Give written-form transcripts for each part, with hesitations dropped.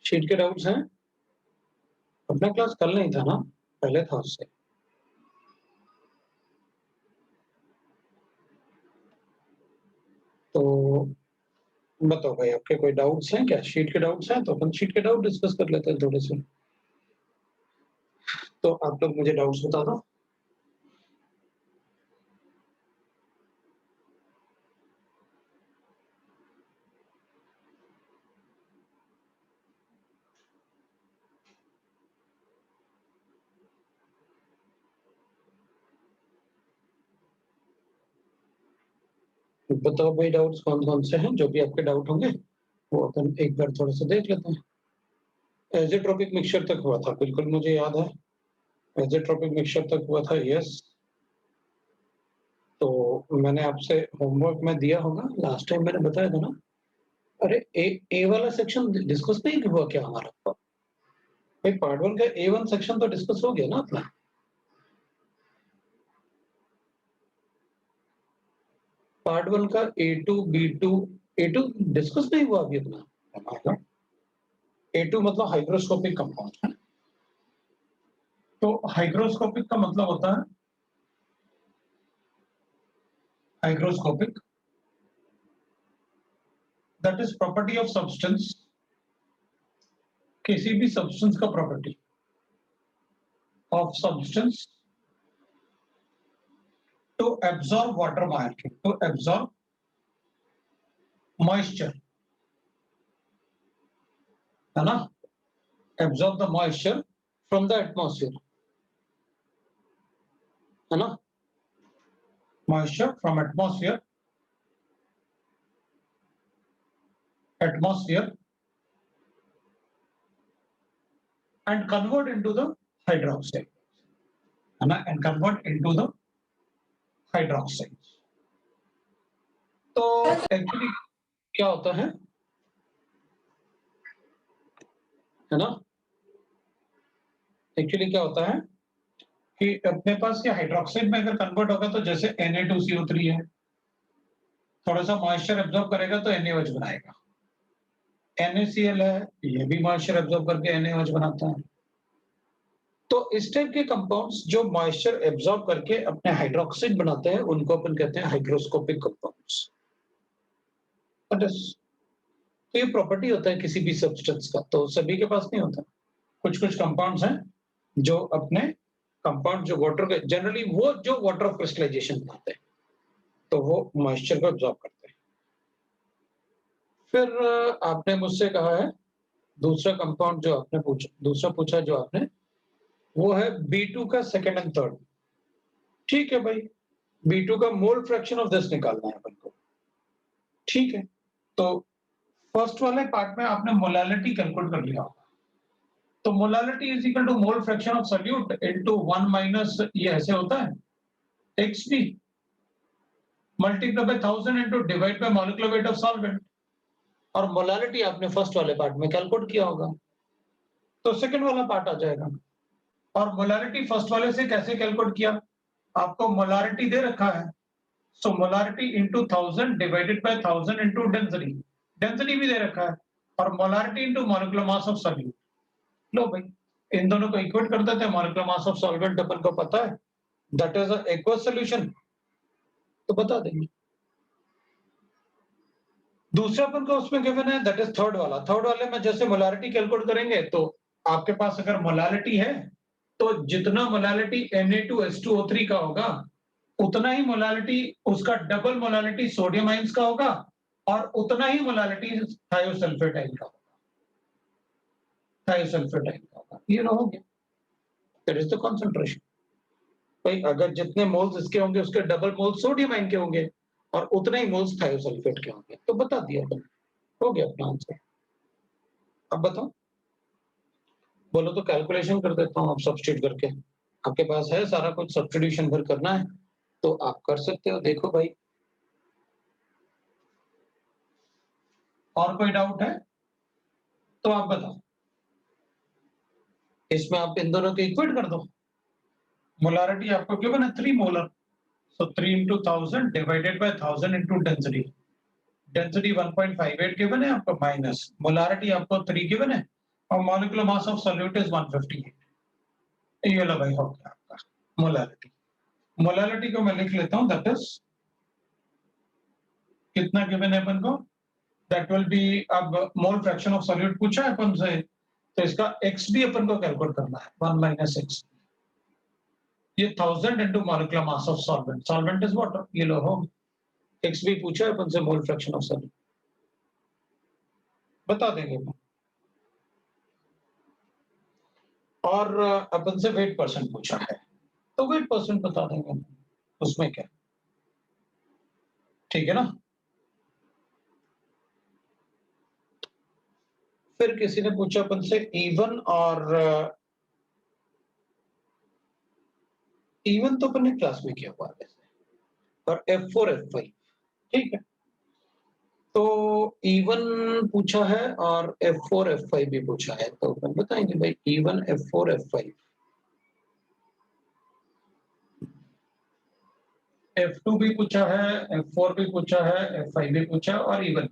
Sheet के doubts हैं? अपना क्लास कल नहीं था ना, पहले था उससे। तो बताओ भाई, आपके कोई डाउट्स हैं क्या? शीट के डाउट्स हैं तो अपन शीट के डाउट डिस्कस कर लेते हैं थोड़े से। तो आप लोग मुझे डाउट्स बता दो। बताओ भाई, डाउट्स कौन कौन से हैं? जो भी आपके डाउट होंगे वो अपन एक बार थोड़ा सा देख लेते हैं। एजेट्रोपिक मिक्सचर तक हुआ था, बिल्कुल मुझे याद है। एजेट्रोपिक मिक्सचर तक हुआ था, यस। तो मैंने आपसे होमवर्क में दिया होगा, लास्ट टाइम मैंने बताया था ना। अरे ए वाला सेक्शन डिस्कस नहीं हुआ क्या हमारा? भाई पार्ट 1 का A1 सेक्शन तो डिस्कस हो गया ना अपना। पार्ट 1 का A2 B2 A2 डिस्कस नहीं हुआ अभी अपना। A2 मतलब हाइग्रोस्कोपिक कंपाउंड है। तो हाइग्रोस्कोपिक का मतलब होता है hygroscopic, that is property of substance, किसी भी सब्सटेंस का property of substance to absorb water molecule, to absorb moisture, है ना? Absorb the moisture from the atmosphere, है ना? Moisture from atmosphere and convert into the hydroxide, है ना? And convert into the hydroxide. तो एक्चुअली क्या होता है ना? एक्चुअली क्या होता है कि अपने पास ये हाइड्रोक्साइड में अगर कन्वर्ट होगा तो जैसे Na2CO3 है, थोड़ा सा मॉइस्चर एब्जॉर्ब करेगा तो NaOH बनाएगा। NaCl है, ये भी मॉइस्चर एब्जॉर्ब करके NaOH बनाता है। तो इस टाइप के कंपाउंड्स जो मॉइस्चर एब्जॉर्ब करके अपने हाइड्रोक्साइड बनाते हैं उनको अपन कहते हैं हाइग्रोस्कोपिक कंपाउंड्स। तो ये प्रॉपर्टी होता है किसी भी सब्सटेंस का, तो सभी के पास नहीं होता। कुछ कुछ कंपाउंड्स हैं जो अपने कंपाउंड जो वाटर के जनरली वो जो वाटर ऑफ क्रिस्टलाइजेशन बनाते हैं तो वो मॉइस्चर को एब्जॉर्ब करते हैं। फिर आपने मुझसे कहा है दूसरा कंपाउंड जो आपने दूसरा पूछा जो आपने, वो है B2 का सेकंड एंड थर्ड। ठीक है भाई, B2 का मोल फ्रैक्शन ऑफ दिस निकालना है अपन को। ठीक है, तो फर्स्ट वाले पार्ट में आपने मोलालिटी कैलकुलेट कर लिया होगा। तो molality is equal to mole fraction of solute into 1 minus ये ऐसे होता है XB multiply by 1000 into divide by molecular weight of solvent. और मोलालिटी आपने फर्स्ट वाले पार्ट में कैलकुलेट किया होगा, तो सेकंड वाला पार्ट आ जाएगा। और मोलारिटी फर्स्ट वाले से कैसे कैलकुलेट किया? आपको मोलारिटी दे रखा है, so molarity into 1000 divided by 1000 into density, density भी दे रखा है, और molarity into molecular mass of solute. लो भाई, इन दोनों को इक्वेट कर देते हैं। मॉलिक्यूलर मास ऑफ सॉल्वेंट अपन को पता है, that is a aqueous solution, तो बता देंगे। दूसरा अपन को उसमें गिवन है, दैट इज थर्ड वाला। थर्ड वाले में जैसे मोलारिटी कैलकुलेट करेंगे तो आपके पास अगर मोलारिटी है तो जितना मोलारिटी Na2H2O3 का होगा उतना ही मोलारिटी उसका डबल मोलारिटी सोडियम आयंस का होगा और उतना ही मोलारिटी थायोसल्फेटाइन का होगा। थायोसल्फेटाइन का होगा, ये ना हो गया, दैट इज द कंसंट्रेशन। भाई अगर जितने मोल्स इसके होंगे उसके डबल मोल्स सोडियम आयन के होंगे और उतने ही मोल्स थायोसल्फेट के होंगे, तो बता दिया अपन, हो गया अपना आंसर। अब बताओ, बोलो तो कैलकुलेशन कर देता हूँ अब सब्स्टिट्यूट करके। आपके पास है सारा कुछ, सब्स्टिट्यूशन भर करना है तो आप कर सकते हो। देखो भाई, और कोई डाउट है तो आप बताओ। इसमें आप इन दोनों को इक्वेट कर दो। मोलारिटी आपको गिवन है 3 molar, so 3 into 1000 divided by 1000 into density. Density 1.58 given है आपको, माइनस मोलारिटी आपको 3 गिवन है, और molecular mass of solute is 158। ये लो भाई हो गया आपका मोलैलिटी। मोलैलिटी को मैं लिख लेता हूं, दैट इज कितना गिवन है अपन को, दैट विल बी, अब मोल फ्रैक्शन ऑफ सॉल्यूट पूछा है अपन से, तो इसका x भी अपन को कैलकुलेट करना है, 1 माइनस x। ये 1000 into molecular mass of solvent, solvent is water, ये लो हो, x भी पूछा है अपन से, मोल फ्रैक्शन ऑफ सॉल्यूट बता देंगे अपन। और अपन से वेट परसेंट पूछा है, तो वेट परसेंट बता देंगे, उसमें क्या, ठीक है ना। फिर किसी ने पूछा अपन से इवन, और इवन तो अपन ने क्लास में किया हुआ है वैसे, और F4 F5, ठीक है। तो इवन पूछा है और F4 F5 भी पूछा है, तो अपन बताएंगे भाई इवन F4 F5। F2 भी पूछा है, F4 भी पूछा है, F5 भी पूछा है, और इवन।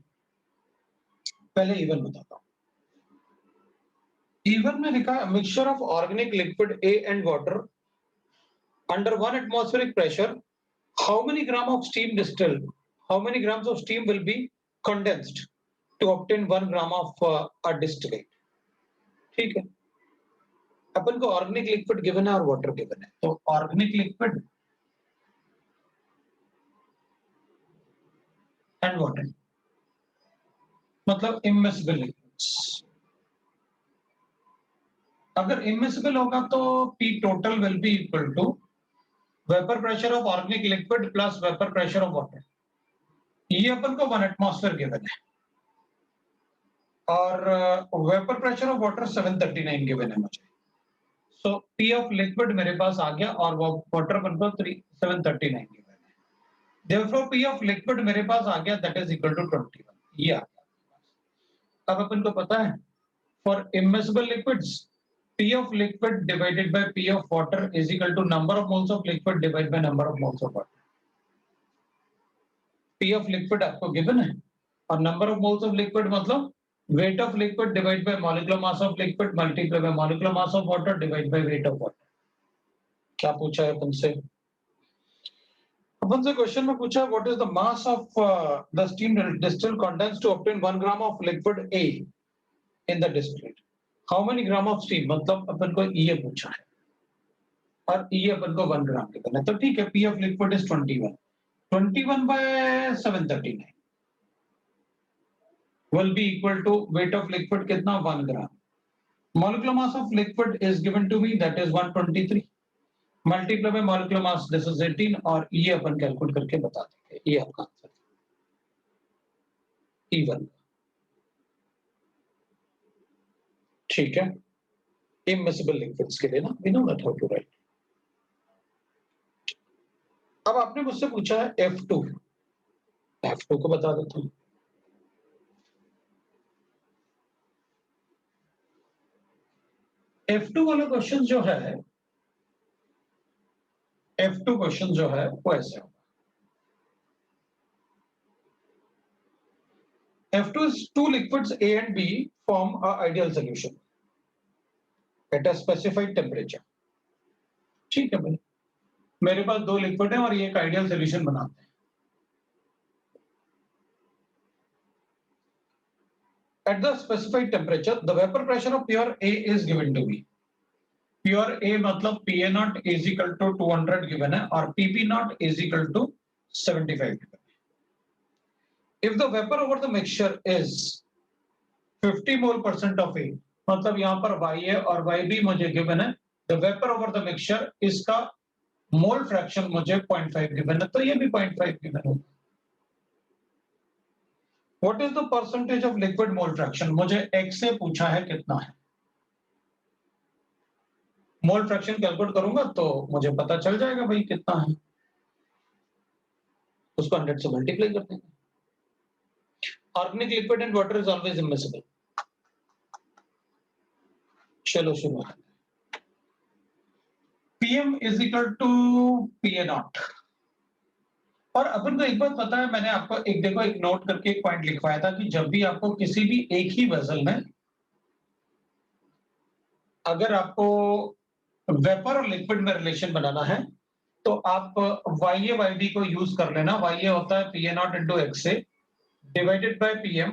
पहले इवन बताता हूँ। इवन में लिखा है mixture of organic liquid A and water under 1 atmospheric pressure, how many gram of steam distilled, how many grams of steam will be condensed to obtain 1 gram of a distillate, ठीक है। अपन को organic liquid given है और water given है, तो organic liquid and water मतलब immiscible liquids. अगर immiscible होगा तो P total will be equal to vapour pressure of organic liquid plus vapour pressure of water. ये अपन को 1 एटमॉस्फेयर गिवन है, और vapour pressure of water 739 given है मुझे। सो P ऑफ लिक्विड मेरे पास आ गया, और वो वाटर अपन को 739 गिवन है। देयरफॉर P ऑफ लिक्विड मेरे पास आ गया, दैट इज इक्वल टू 21, ये आ गया। अब अपन को पता है for immiscible liquids P of liquid divided by P of water is equal to number of moles of liquid divided by number of moles of water. P of liquid आपको given है, और number of moles of liquid मतलब weight of liquid divided by molecular mass of liquid multiplied by molecular mass of water divided by weight of water. क्या पूछा है अपन से? अपन से question में पूछा है what is the mass of the steam distilled condensed to obtain 1 gram of liquid A in the distillate. How many gram of steam, मतलब अपन को ये पूछा है, और ये अपन को 1 ग्राम के करना है, तो ठीक है। P of liquid is 21 by 739 will be equal to weight of liquid कितना, 1 ग्राम। Molecular mass of liquid is given to me, that is 123 multiply by molecular mass, this is 18, और ये अपन कैलकुलेट करके बता देंगे, ये आपका आंसर E1, ठीक है। Immiscible liquids के लिए ना, we know that how to write। अब आपने मुझसे पूछा है F2, F2 को बता देता हूँ। F2 वाला क्वेश्चन जो है, F2 क्वेश्चन जो है वो ऐसे होगा। F2 is two liquids A and B form a ideal solution at a specified temperature, ठीक है भाई। मेरे पास दो लिक्विड है और ये एक आइडियल सॉल्यूशन बनाते हैं। At the specified temperature, the vapor pressure of pure A is given to me. Pure A मतलब PA naught is equal to 200 given है, और PP naught is equal to 75 given है। If the vapor over the mixture is 50 mole % of A, मतलब यहाँ पर Y है और Y भी मुझे given है, the vapor over the mixture इसका मोल फ्रैक्शन मुझे 0.5 गिवन है, तो ये भी 0.5 गिवन होगा। What is the percentage of liquid mole fraction, मुझे x से पूछा है कितना है। मोल फ्रैक्शन कैलकुलेट करूंगा तो मुझे पता चल जाएगा भाई कितना है, उसको 100 से मल्टीप्लाई कर देंगे। Organic liquid and water is always immiscible. चलो शुरू करते हैं। PM is equal to PA naught. और अपन को एक बात पता है, मैंने आपको एक देखो एक नोट करके एक पॉइंट लिखवाया था कि जब भी आपको किसी भी एक ही वेसल में अगर आपको वेपर और लिक्विड में रिलेशन बनाना है तो आप YA YB को यूज कर लेना। YA होता है PA not into XA divided by PM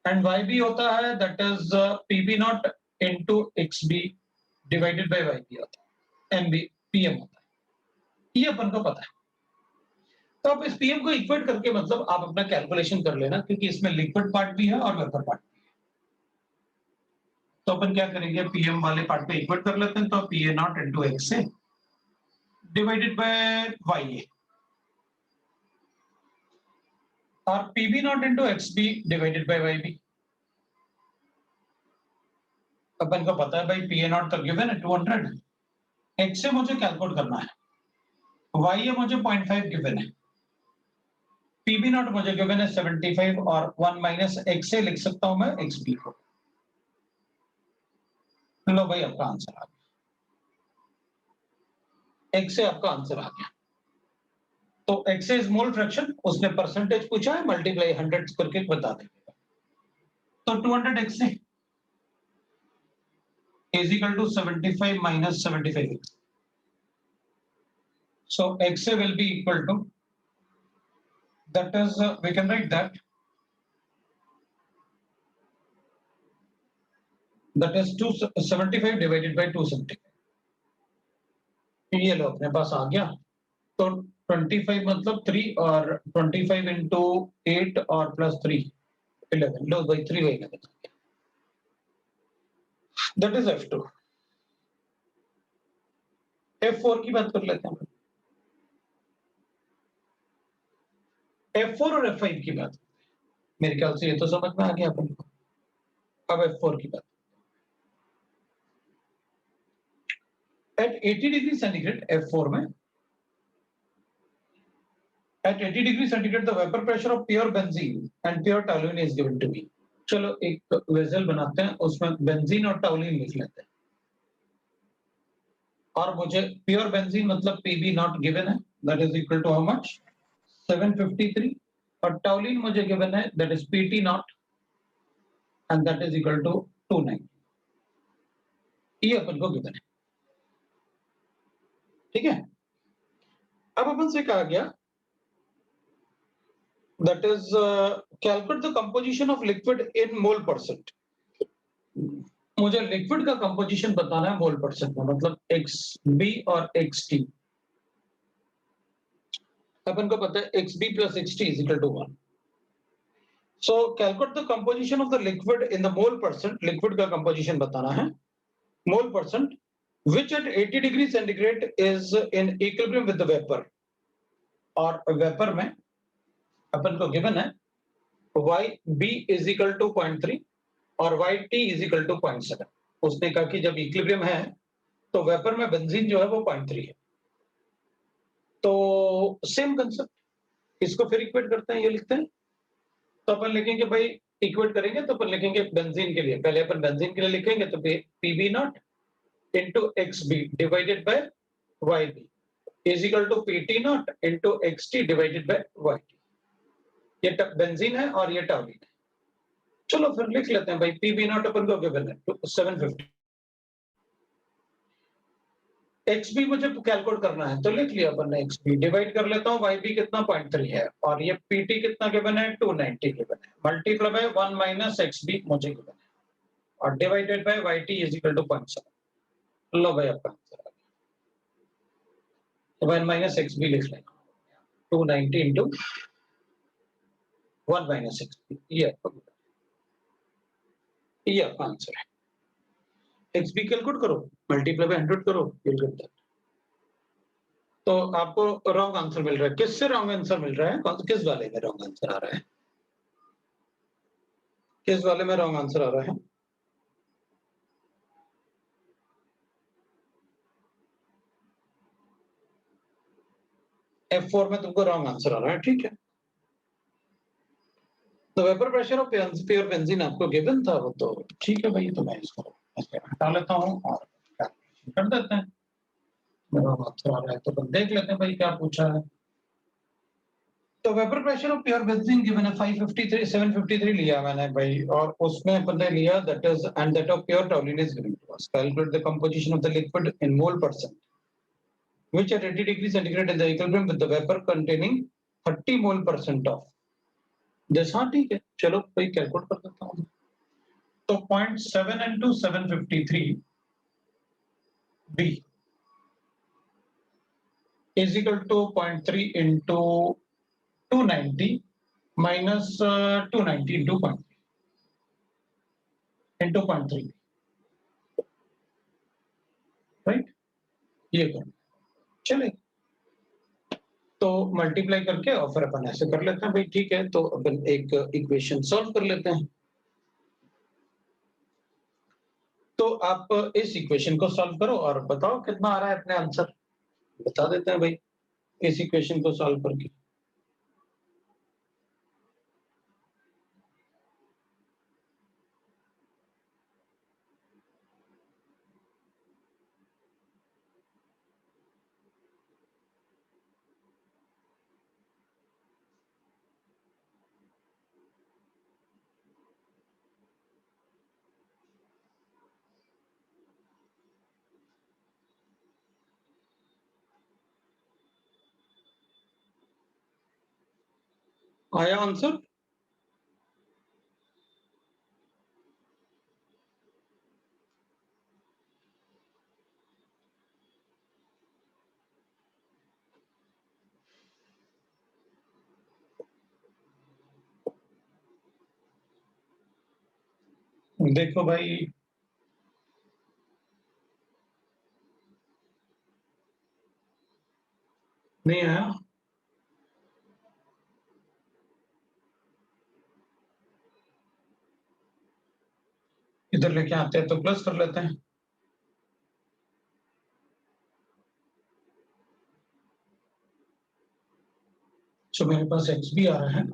and YB होता है that is PB naught into XB divided by YB होता है, MB PM होता है। ये अपन को पता है। तो आप इस PM को इक्वेट करके मतलब आप अपना कैलकुलेशन कर लेना, क्योंकि इसमें लिक्विड पार्ट भी है और वेपर पार्ट भी है। तो अपन क्या करेंगे, PM वाले पार्ट पे इक्वेट कर लेते हैं। तो PA not into XA divided by YA और PB naught into XB divided by YB। अपन को पता है भाई PA नॉट तो गिवन है 200, XA मुझे कैलकुलेट करना है, YA मुझे 0.5 गिवन है, PB नॉट मुझे गिवन है 75 और 1 माइनस XA लिख सकता हूं मैं XB को। लो भाई आपका आंसर आ गया, XA आपका आंसर आ गया। तो XA इज मोल फ्रैक्शन, उसने परसेंटेज पूछा है, मल्टीप्लाई 100 करके बता देंगे। तो 200 XA is equal to 75 minus 75. So XA will be equal to, that is we can write that is 275 divided by 275. ये लो अपने पास आ गया। तो 25 मतलब 3 और 25 इंटू 8 और प्लस 3 11। लो भाई 3 वही लगा, दैट इज F2। F4 की बात कर लेते हैं। F4 और F5 की बात, मेरे ख्याल से ये तो समझ में आ गया अपन को। अब F4 की बात, एट 80 डिग्री सेंटीग्रेड F4 में, at 80 degree centigrade the vapor pressure of pure benzene and pure toluene is given to me। चलो एक वेसल बनाते हैं, उसमें बेंजीन और टॉलुइन लिख लेते हैं। और मुझे प्योर बेंजीन मतलब PB नॉट गिवन है, that is equal to how much 753 और टॉलुइन मुझे गिवन है that is PT naught and that is equal to 290। ये अपन को गिवन है, ठीक है। अब अपन से कहा गया that is calculate the composition of liquid in mole percent। मुझे लिक्विड का कंपोजिशन बताना है मोल परसेंट में, मतलब XB और XT। अपन को पता है XB plus XT is equal to 1। So calculate the composition of the liquid in the mole percent। Liquid का कंपोजिशन बताना है मोल percent which at 80 degree centigrade is in equilibrium with the vapor। और vapour में अपन को given है YB is equal to 0.3 और YT is equal to 0.7। उसने कहा कि जब इक्विलिब्रियम है तो वेपर में बेंजीन जो है वो 0.3 है। तो सेम कंसेप्ट, इसको फिर इक्वेट करते हैं, ये लिखते हैं। तो अपन लिखेंगे भाई, इक्वेट करेंगे तो अपन लिखेंगे बेंजीन के लिए, पहले अपन बेंजीन के लिए लिखेंगे तो PB naught into XB divided by YB is equal to PT naught into XT divided by YT। ये बेंजीन है और ये टॉलुइन है। चलो फिर लिख लेते हैं भाई, PB नॉट अपन को गिवन है 750। XB मुझे कैलकुलेट करना है तो लिख लिया अपन ने XB, डिवाइड कर लेता हूँ YB कितना 0.3 है और ये PT कितना गिवन है 290 गिवन है, मल्टीप्लाई बाय 1 माइनस XB मुझे गिवन है और divided by YT is equal to 0.7। लो भाई आपका आंसर आ गया। 1 माइनस XB लिख लेना, 290 इंटू 1 माइनस XB, ये आपका आंसर है। XB कैलकुलेट करो, मल्टीप्लाई बाय 100 करो, you'll get that। तो आपको रॉन्ग आंसर मिल रहा है। किससे रॉन्ग आंसर मिल रहा है, किस वाले में रॉन्ग आंसर आ रहा है, किस वाले में रॉन्ग आंसर आ रहा है? F4 में तुमको रॉन्ग आंसर आ रहा है, ठीक है। तो vapour pressure of pure benzene आपको गिवन था वो, तो ठीक है भाई, तो मैं इसको हटा लेता हूँ और कैलकुलेशन कर देते हैं। रॉन्ग आंसर आ रहा है तो अपन देख लेते हैं भाई क्या पूछा है। तो vapour pressure of pure benzene given है 553 753 लिया मैंने भाई, और उसमें अपन ने लिया that is and that of pure toluene is given to us. Calculate the composition of the liquid in mole percent which at 80 degrees centigrade in the equilibrium with the vapor containing 30 mole percent of this। हाँ ठीक है, चलो भाई calculate कर देता हूँ। तो 0.7 into 753 B is equal to 0.3 into 290 minus 290 into 0.3 into 0.3, right? ये कर चले, तो मल्टीप्लाई करके और फिर अपन ऐसे कर लेते हैं भाई, ठीक है। तो अपन एक इक्वेशन सॉल्व कर लेते हैं। तो आप इस इक्वेशन को सॉल्व करो और बताओ कितना आ रहा है अपने आंसर, बता देते हैं भाई इस इक्वेशन को सॉल्व करके। आया आंसर? देखो भाई, नहीं आया? इधर लेके आते हैं तो प्लस कर लेते हैं। तो मेरे पास एक्स भी आ रहा है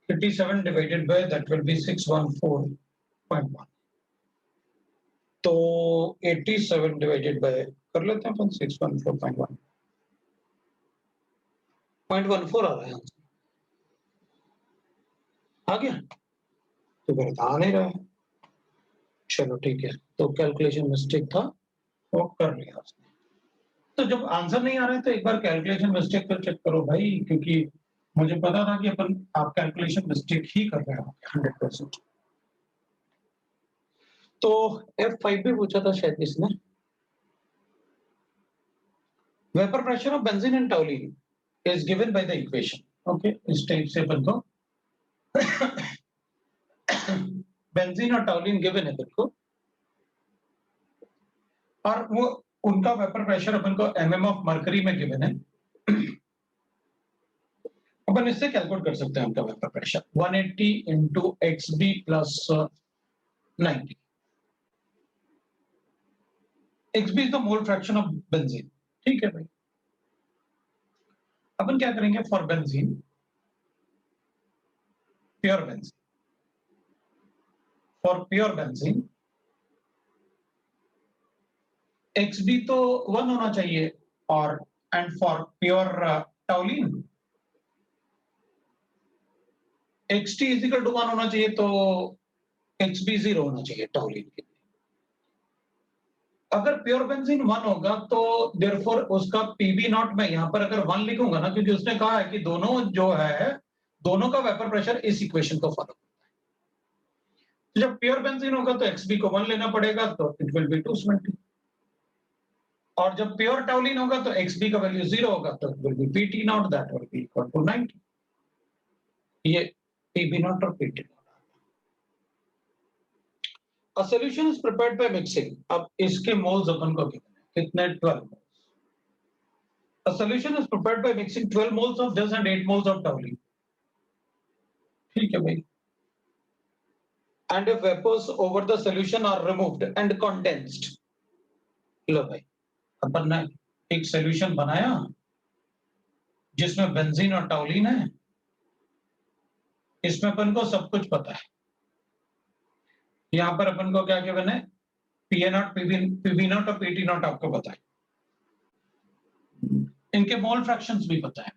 57 divided by that will B 614.1। तो 87 डिवाइडेड बाय कर लेते हैं अपन 614.1 0.14 आ रहा है, आ गया? तो फिर आ नहीं रहा है। चलो ठीक है, तो कैलकुलेशन मिस्टेक था, वो कर लिया उसने। तो जब आंसर नहीं आ रहा है तो एक बार कैलकुलेशन मिस्टेक पर चेक करो भाई, क्योंकि मुझे पता था कि अपन आप कैलकुलेशन मिस्टेक ही कर रहे हो 100%। तो F5 भी पूछा था शायद इसने। Vapour pressure of benzene and टॉल्यून is given by the equation। okay, इस टाइप से अपन को बेंजीन और टॉल्यून गिवन है अपन को, और वो उनका वेपर प्रेशर अपन को mm ऑफ मर्करी में गिवन है। अपन इससे कैलकुलेट कर सकते हैं उनका vapour pressure 180 into xb plus 90। xb is the mole fraction of benzene। ठीक है भाई, अपन क्या करेंगे for benzene, pure benzene, for pure benzene xb तो 1 होना चाहिए, और and for pure टॉल्यून xt is equal to 1 होना चाहिए, तो xb 0 होना चाहिए टॉल्यून के लिए। अगर प्योर बेंजीन 1 होगा तो देयरफॉर उसका पीबी नॉट में यहां पर अगर 1 लिखूंगा ना, क्योंकि उसने कहा है कि दोनों जो है दोनों का वेपर प्रेशर इस इक्वेशन को फॉलो करता है। तो जब प्योर बेंजीन होगा तो xb को 1 लेना पड़ेगा, तो इट विल बी 270। और जब प्योर टॉल्यून होगा तो xb का वैल्यू 0 होगा, तो it will be pt naught, that will be equal to 90। ये pb नॉट और pt naught. A solution is prepared by mixing। अब इसके मोल्स अपन को कितने 12 moles. A solution is prepared by mixing 12 moles of this and 8 moles of toluene। ठीक है भाई। And if vapors over the solution are removed and condensed। लो भाई, अपन ने एक solution बनाया जिसमें बेंजीन और टॉल्यून है, इसमें अपन को सब कुछ पता है। यहां पर अपन को क्या गिवन है, पीए नॉट, पीबी नॉट और पीटी नॉट आपको पता है, इनके मोल फ्रैक्शंस भी पता है।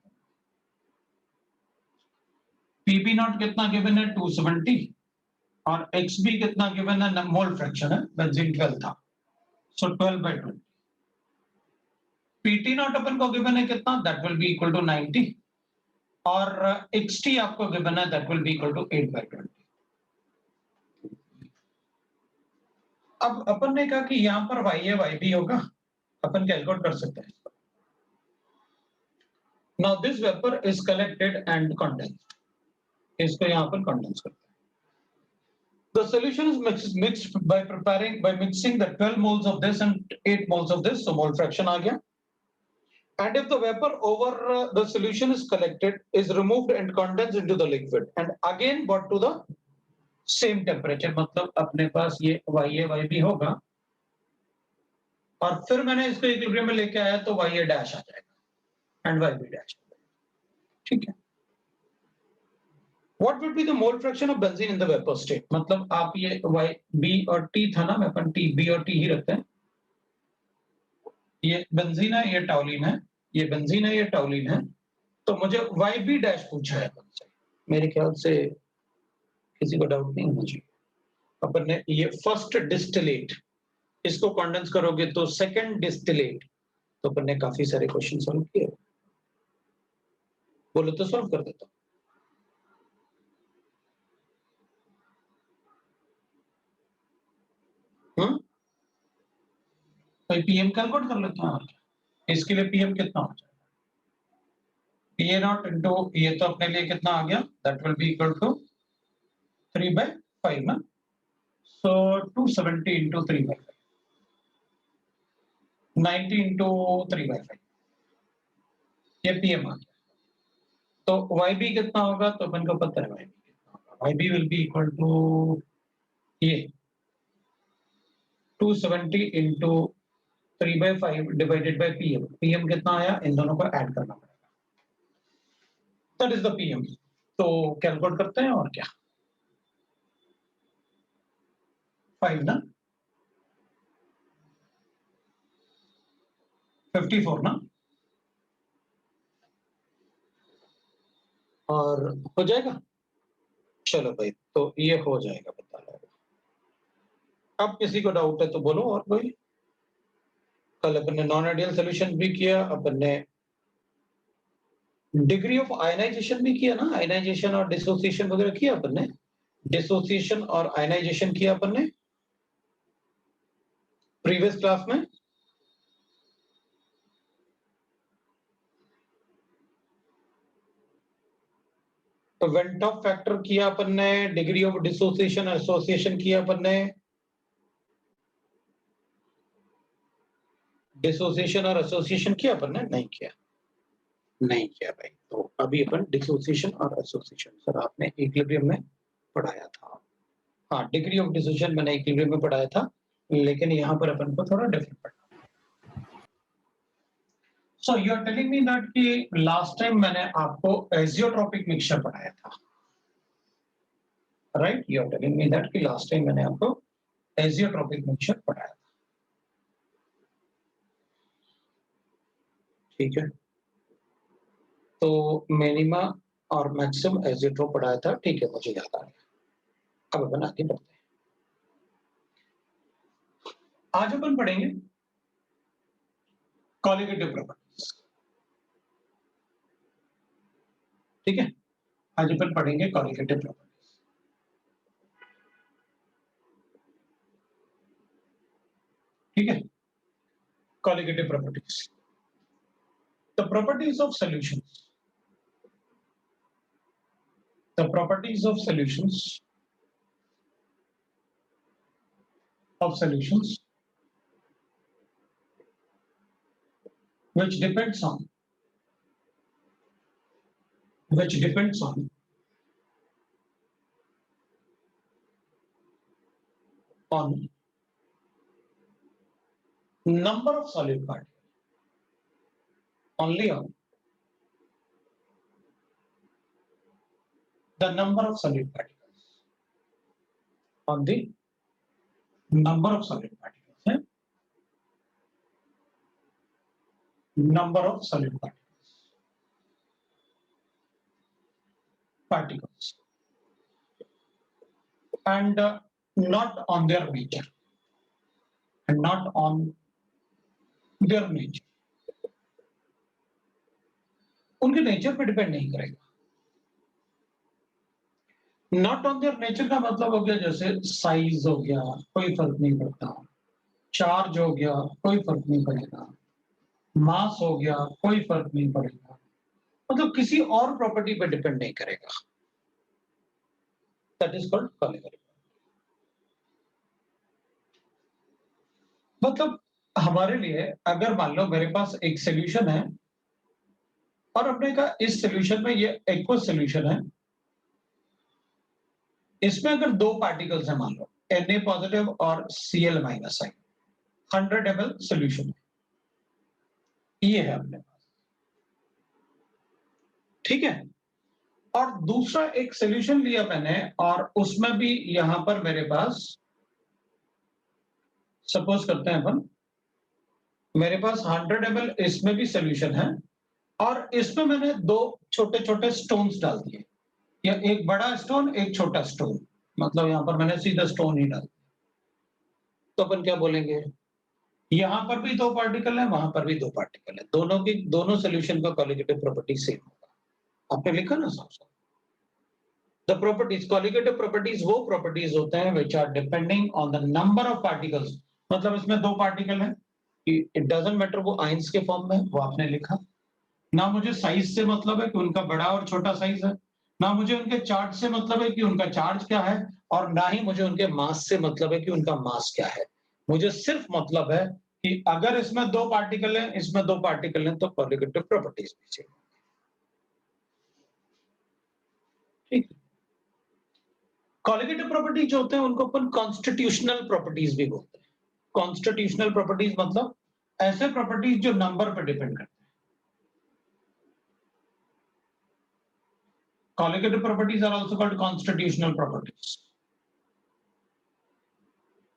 पीबी नॉट कितना गिवन है 270 और XB कितना गिवन है, मोल फ्रैक्शन है, बेंजीन 12 था, सो 12/20। PT नॉट अपन को गिवन है कितना, that will be equal to 90 और XT आपको गिवन है, that will be equal to 8/20। अब अपन ने कहा कि यहां पर YA YB होगा, अपन कैलकुलेट कर सकते हैं। Now this vapor is collected and condensed. इसको यहाँ पर condense करते हैं। The solution is mixed by mixing the 12 moles of this and 8 moles of this, so mole fraction आ गया। And if the vapor over the solution is collected, is removed and condensed into the liquid, and again brought to the same temperature, मतलब अपने पास ये YA YB होगा और फिर मैंने इसको equilibrium में लेके आया तो YA डैश आ जाएगा एंड YB डैश, ठीक है। What would be the mole fraction of benzene in the vapor state? मतलब आप ये Y B और T था ना, मैं अपन T B और T ही रखते हैं। ये बेंजीन है, ये टॉलिन है, ये बेंजीन है, ये टॉलिन है, तो मुझे YB डैश पूछा है। मेरे ख्याल से किसी को डाउट नहीं होना चाहिए। अपन ने ये फर्स्ट डिस्टिलेट, इसको कंडेंस करोगे तो सेकंड डिस्टिलेट, तो अपन ने काफी सारे क्वेश्चन सॉल्व किए। बोलो तो सॉल्व कर देता हूं। तो पीएम कैलकुलेट कर लेते हैं। इसके लिए पीएम कितना हो जाएगा, पीए नॉट इंटू ये तो अपने लिए कितना आ गया, that will be equal to 3/5 ना, सो 270 इंटू 3/5, 90 इंटू 3/5, ये पीएम आ गया। तो YB कितना होगा, तो अपन को पता है YB कितना होगा, YB will be equal to ये 270 into 3/5 divided by PM. PM कितना आया, इन दोनों को ऐड करना पड़ेगा, दैट इज द पीएम। तो कैलकुलेट करते हैं और क्या, 5 ना, 54 ना, और हो जाएगा। चलो भाई, तो ये हो जाएगा, बता रहा हूं। अब किसी को डाउट है तो बोलो, और कोई। कल अपन ने नॉन आइडियल सॉल्यूशन भी किया, अपन ने डिग्री ऑफ आयनाइजेशन भी किया ना, आयनाइजेशन और डिसोसिएशन वगैरह किया अपन ने, डिसोसिएशन और आयनाइजेशन किया अपन ने प्रीवियस क्लास में। तो वेंट ऑफ फैक्टर किया अपन ने, डिग्री ऑफ डिसोसिएशन एसोसिएशन किया अपन ने, डिसोसिएशन और एसोसिएशन किया अपन ने, नहीं किया, नहीं किया भाई। तो अभी अपन डिसोसिएशन और एसोसिएशन, सर आपने इक्विलिब्रियम में पढ़ाया था, हाँ डिग्री ऑफ डिसोसिएशन मैंने इक्विलिब्रियम में पढ़ाया था, लेकिन यहाँ पर अपन को थोड़ा डिफरेंट पढ़ना। So you are telling me that कि last time मैंने आपको एजियोट्रोपिक मिक्सचर पढ़ाया था, right? You are telling me that कि last time मैंने आपको एजियोट्रोपिक मिक्सचर पढ़ाया था, ठीक है। तो मिनिमा और मैक्सिमम एजियोट्रोप पढ़ाया था, ठीक है, मुझे याद आ गया। अब अपन आगे बढ़ते हैं। आज अपन पढ़ेंगे कॉलिगेटिव प्रॉपर्टीज, ठीक है। आज अपन पढ़ेंगे कॉलिगेटिव प्रॉपर्टीज, ठीक है। Colligative properties, the properties of solutions, the properties of solutions which depends on number of solid particles, only on the number of solid particles, on the number of solid particles, है? Number of solid particles, particles and not on their nature and not on their nature. उनके nature पे depend नहीं करेगा. Not on their nature का मतलब हो गया जैसे साइज हो गया, कोई फर्क नहीं पड़ता. चार्ज हो गया, कोई फर्क नहीं पड़ेगा. मास हो गया, कोई फर्क नहीं पड़ेगा. मतलब किसी और प्रॉपर्टी पे डिपेंड नहीं करेगा. That is called colligative. मतलब हमारे लिए अगर मान लो मेरे पास एक सॉल्यूशन है और हमने कहा इस सॉल्यूशन में ये एक्वस सॉल्यूशन है, इसमें अगर दो पार्टिकल्स हैं मान लो Na पॉजिटिव और Cl माइनस है, 100 ml सॉल्यूशन ये है अपने पास, ठीक है. और दूसरा एक सॉल्यूशन लिया मैंने और उसमें भी यहां पर मेरे पास सपोज करते हैं अपन, मेरे पास 100 ml इसमें भी सॉल्यूशन है और इसमें मैंने दो छोटे छोटे स्टोन्स डाल दिए, या एक बड़ा स्टोन एक छोटा स्टोन, मतलब यहां पर मैंने सीधा स्टोन ही डाल दिया. तो अपन क्या बोलेंगे, यहां पर भी दो पार्टिकल है, वहां पर भी दो पार्टिकल है, दोनों सॉल्यूशन का कॉलिगेटिव प्रॉपर्टी सेम होगा. आपने लिखा ना साफ. The properties, colligative properties वो properties होते हैं which are depending on the number of particles. मतलब इसमें दो पार्टिकल हैं, it doesn't matter वो आइंस के फॉर्म में, वो आपने लिखा. ना मुझे साइज से मतलब है कि उनका बड़ा और छोटा साइज है, ना मुझे उनके चार्ज से मतलब है कि उनका चार्ज क्या है, और ना ही मुझे उनके मास से मतलब है कि उनका मास क्या है. मुझे सिर्फ मतलब है कि अगर इसमें दो पार्टिकल हैं, इसमें दो पार्टिकल हैं, तो कॉलिगेटिव प्रॉपर्टीज भी सेम. ठीक. कॉलिगेटिव प्रॉपर्टी जो होते हैं उनको अपन कॉन्स्टिट्यूशनल प्रॉपर्टीज भी बोलते हैं. कॉन्स्टिट्यूशनल प्रॉपर्टीज मतलब ऐसे प्रॉपर्टीज जो नंबर पर डिपेंड करते हैं. Colligative properties are also called constitutional properties.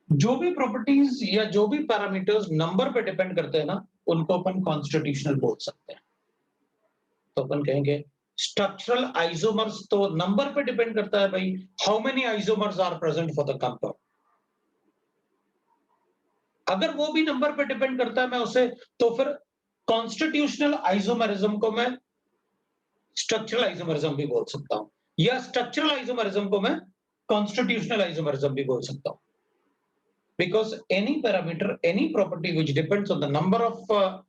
जो भी प्रॉपर्टीज या जो भी पैरामीटर्स नंबर पे डिपेंड करते हैं ना, उनको अपन कॉन्स्टिट्यूशनल बोल सकते हैं. तो अपन कहेंगे स्ट्रक्चरल आइसोमर्स तो नंबर पे डिपेंड करता है भाई, how many isomers are present for the compound. अगर वो भी नंबर पे डिपेंड करता है मैं उसे, तो फिर कॉन्स्टिट्यूशनल आइसोमरिज्म को मैं स्ट्रक्चरल आइसोमरिज्म भी बोल सकता हूं, या स्ट्रक्चरल आइसोमरिज्म को मैं कॉन्स्टिट्यूशनल आइसोमरिज्म भी बोल सकता हूं. Because any parameter, any property which depends on the number of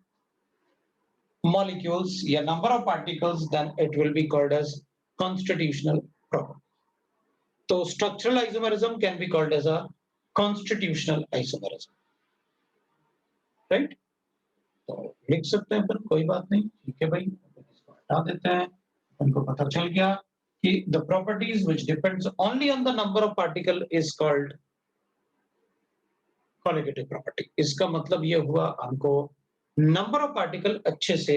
molecules या number of particles, then it will be called as constitutional property. So structural isomerism can be called as a constitutional isomerism, right? तो लिख सकते हैं, पर कोई बात नहीं, ठीक है भाई, इसको हटा देते हैं. उनको पता चल गया कि the properties which depends only on the number of particle is called colligative property. इसका मतलब ये हुआ हमको नंबर ऑफ पार्टिकल अच्छे से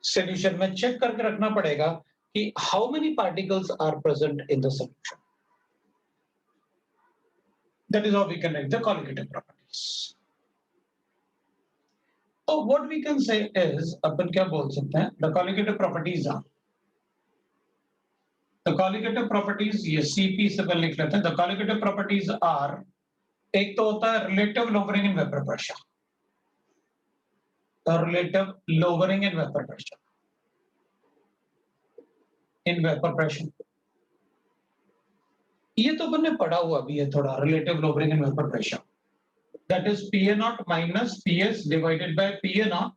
सॉल्यूशन में चेक करके रखना पड़ेगा कि how many particles are present in the solution. That is how we can write the colligative properties. तो what we can say is, अपन क्या बोल सकते हैं, the colligative properties are, the colligative properties, ये सीपी से अपन लिख लेते हैं. द कॉलिगेटिव प्रॉपर्टीज आर, एक तो होता है relative lowering in vapour pressure, relative lowering in vapor pressure. In vapor pressure, ये तो हमने पढ़ा हुआ भी है थोड़ा, relative lowering in vapor pressure. That is PA naught minus PS divided by PA naught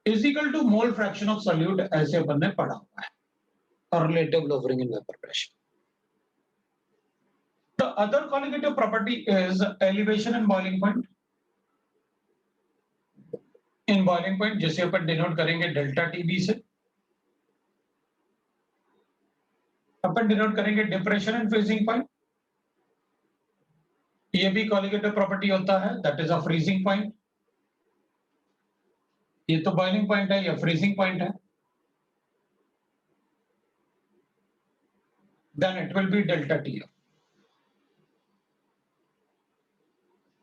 is equal to mole fraction of solute, ऐसे अपन ने पढ़ा हुआ है. और relative lowering in vapor pressure. The other colligative property is elevation and boiling point. In boiling point जिसे अपन denote करेंगे delta TB से, अपन डिनोट करेंगे डिप्रेशन एंड फ्रीजिंग पॉइंट. ये भी कॉलिगेटिव प्रॉपर्टी होता है, that is a freezing point. ये तो बॉइलिंग पॉइंट है, या फ्रीजिंग पॉइंट है. Then it will be delta T.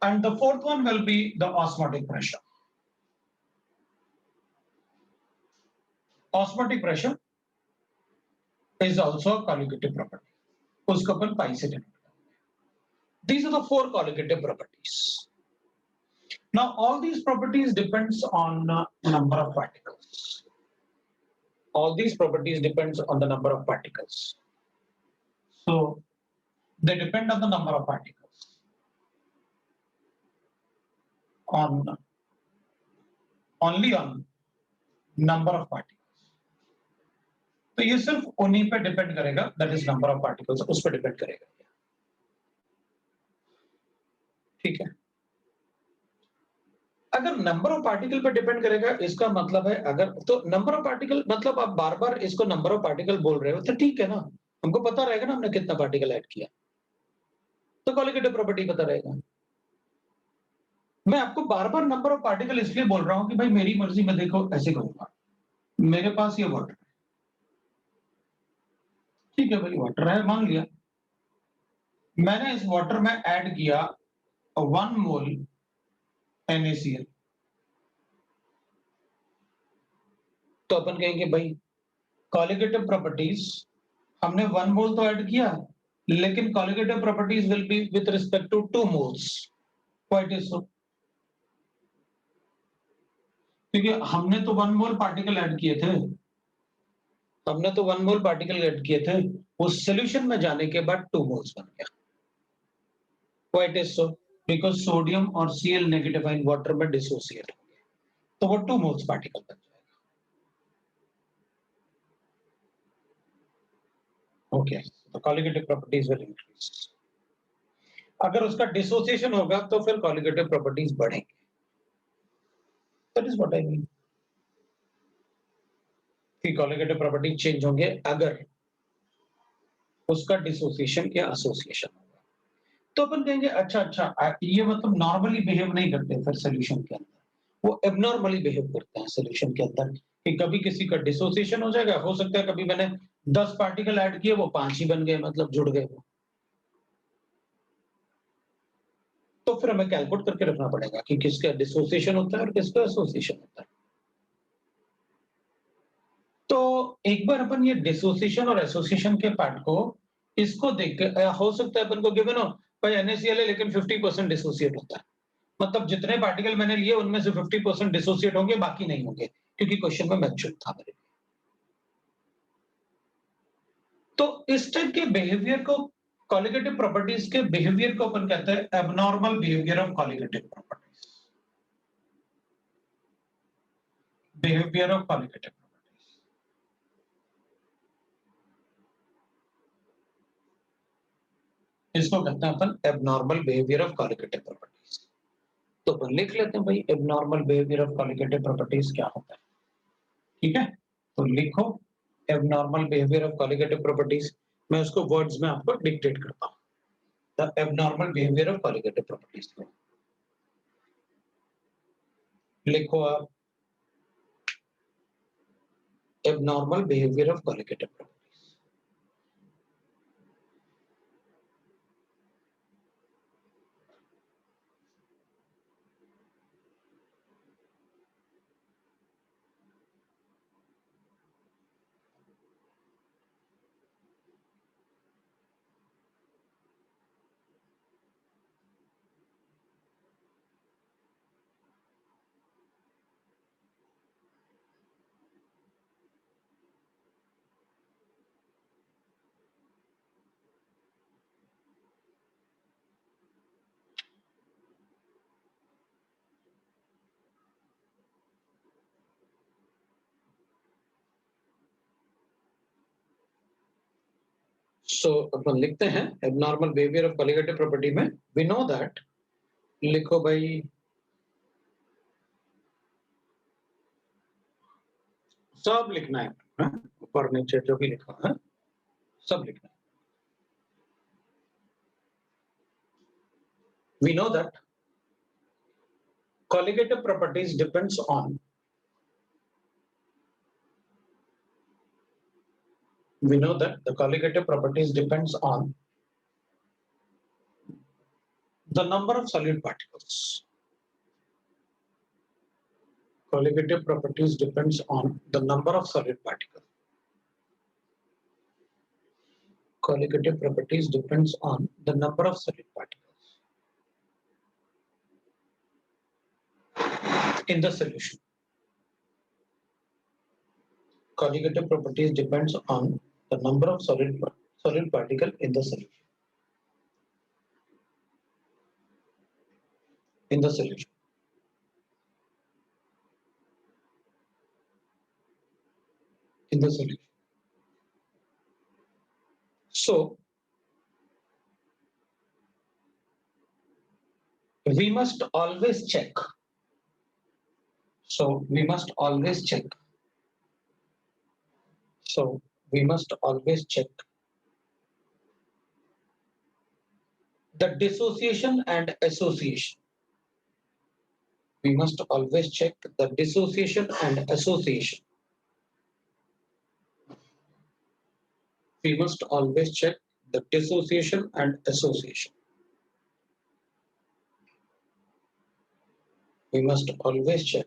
And the fourth one will be the osmotic pressure. Osmotic pressure, is also a colligative property. उसको अपन पाई से denote करेंगे. These are the 4 colligative properties. Now all these properties depends on number of particles. All these properties depends on the number of particles. So they depend on the number of particles. Only on number of particles. तो ये सिर्फ उन्हीं पे depend करेगा, that is number of particles, उस पर depend करेगा. ठीक है. अगर नंबर ऑफ पार्टिकल पर डिपेंड करेगा, इसका मतलब है अगर तो नंबर ऑफ पार्टिकल मतलब आप बार बार इसको नंबर ऑफ पार्टिकल बोल रहे हो तो ठीक है ना, हमको पता रहेगा ना हमने कितना पार्टिकल ऐड किया, तो कॉलिगेटिव प्रॉपर्टी पता रहेगा. मैं आपको बार बार नंबर ऑफ पार्टिकल इसलिए बोल रहा हूं कि भाई मेरी मर्जी, मैं देखो ऐसे करूंगा, मेरे पास ये वाटर, ठीक है भाई वाटर है मान लिया, मैंने इस वाटर में ऐड किया 1 मोल NaCl, तो अपन कहेंगे भाई कॉलिगेटिव प्रॉपर्टीज हमने 1 मोल तो ऐड किया, लेकिन colligative properties will be with respect to 2 moles. Why it is so? क्योंकि हमने तो 1 मोल पार्टिकल ऐड किए थे, हमने तो 1 मोल पार्टिकल ऐड किए थे, उस सॉल्यूशन में जाने के बाद 2 मोल्स बन गया. Why it is so? Because sodium और Cl नेगेटिव आयन वाटर में डिसोसिएट हो गए, तो वो 2 मोल्स पार्टिकल बन जाएगा. ओके, तो कॉलिगेटिव प्रॉपर्टीज विल इंक्रीज. अगर उसका डिसोसिएशन होगा तो फिर कॉलिगेटिव प्रॉपर्टीज बढ़ेंगे. That is what I mean कि कॉलिगेटिव प्रॉपर्टीज चेंज होंगे अगर उसका डिसोसिएशन या एसोसिएशन होगा. तो अपन कहेंगे अच्छा ये मतलब नॉर्मली बिहेव नहीं करते फिर सॉल्यूशन के अंदर, वो एबनॉर्मली बिहेव करते हैं सॉल्यूशन के अंदर, कि कभी किसी का डिसोसिएशन हो जाएगा, हो सकता है कभी मैंने 10 पार्टिकल ऐड किए वो 5 ही बन गए, मतलब जुड़ गए वो. तो फिर हमें कैलकुलेट करके रखना पड़ेगा कि किसका डिसोसिएशन होता है और किसका एसोसिएशन होता है. तो एक बार अपन ये डिसोसिएशन और एसोसिएशन के पार्ट को इसको देख के हो सकता है अपन को गिवन हो भाई NaCl है लेकिन 50% डिसोसिएट होता है, मतलब जितने पार्टिकल मैंने लिए उनमें से 50% डिसोसिएट होंगे, बाकी नहीं होंगे, क्योंकि क्वेश्चन में मेंशन था मेरे. तो इस टाइप के बिहेवियर को, कॉलिगेटिव प्रॉपर्टीज के बिहेवियर को अपन कहते हैं abnormal behaviour of colligative properties. Behaviour of colligative properties, इसको कहते हैं अपन abnormal behaviour of colligative properties. तो अपन लिख लेते हैं भाई abnormal behaviour of colligative properties क्या होता है. ठीक है, तो लिखो abnormal behaviour of colligative properties. मैं उसको वर्ड्स में आपको डिक्टेट करता हूं. The abnormal behaviour of colligative properties लिखो आप abnormal behaviour of colligative properties. So अपन लिखते हैं abnormal behaviour of colligative property में वी नो दैट, लिखो भाई सब लिखना है, ऊपर नीचे जो भी लिखा है सब लिखना है. We know that colligative properties depends on, we know that the colligative properties depends on the number of solid particles. Colligative properties depends on the number of solid particles. Colligative properties depends on the number of solid particles in the solution. Colligative properties depends on the number of solid particle in the solution. In the solution. In the solution. So we must always check. So we must always check. So we must always check the dissociation and association. We must always check the dissociation and association. We must always check the dissociation and association. We must always check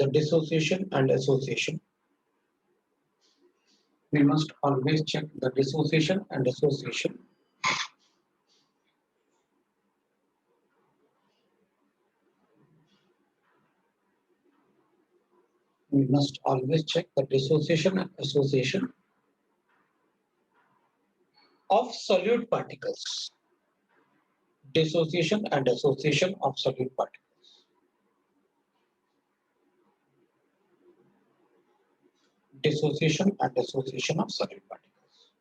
the dissociation and association. We must always check the dissociation and association. We must always check the dissociation and association of solute particles. Dissociation and association of solute particles. Dissociation and association of solute particles.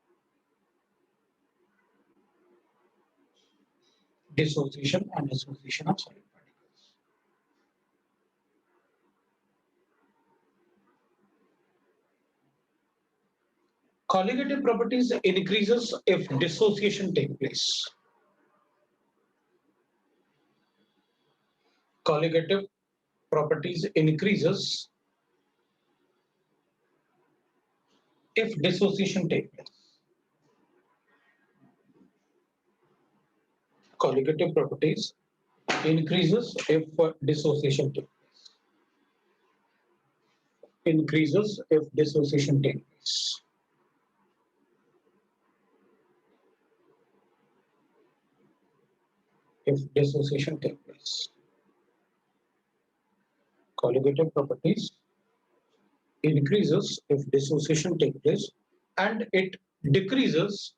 Dissociation and association of solute particles. Colligative properties increases if dissociation takes place. Colligative properties increases if dissociation takes place. Colligative properties increases if dissociation takes place. Increases if dissociation takes place. If dissociation takes place. Colligative properties increases if dissociation takes place, and it decreases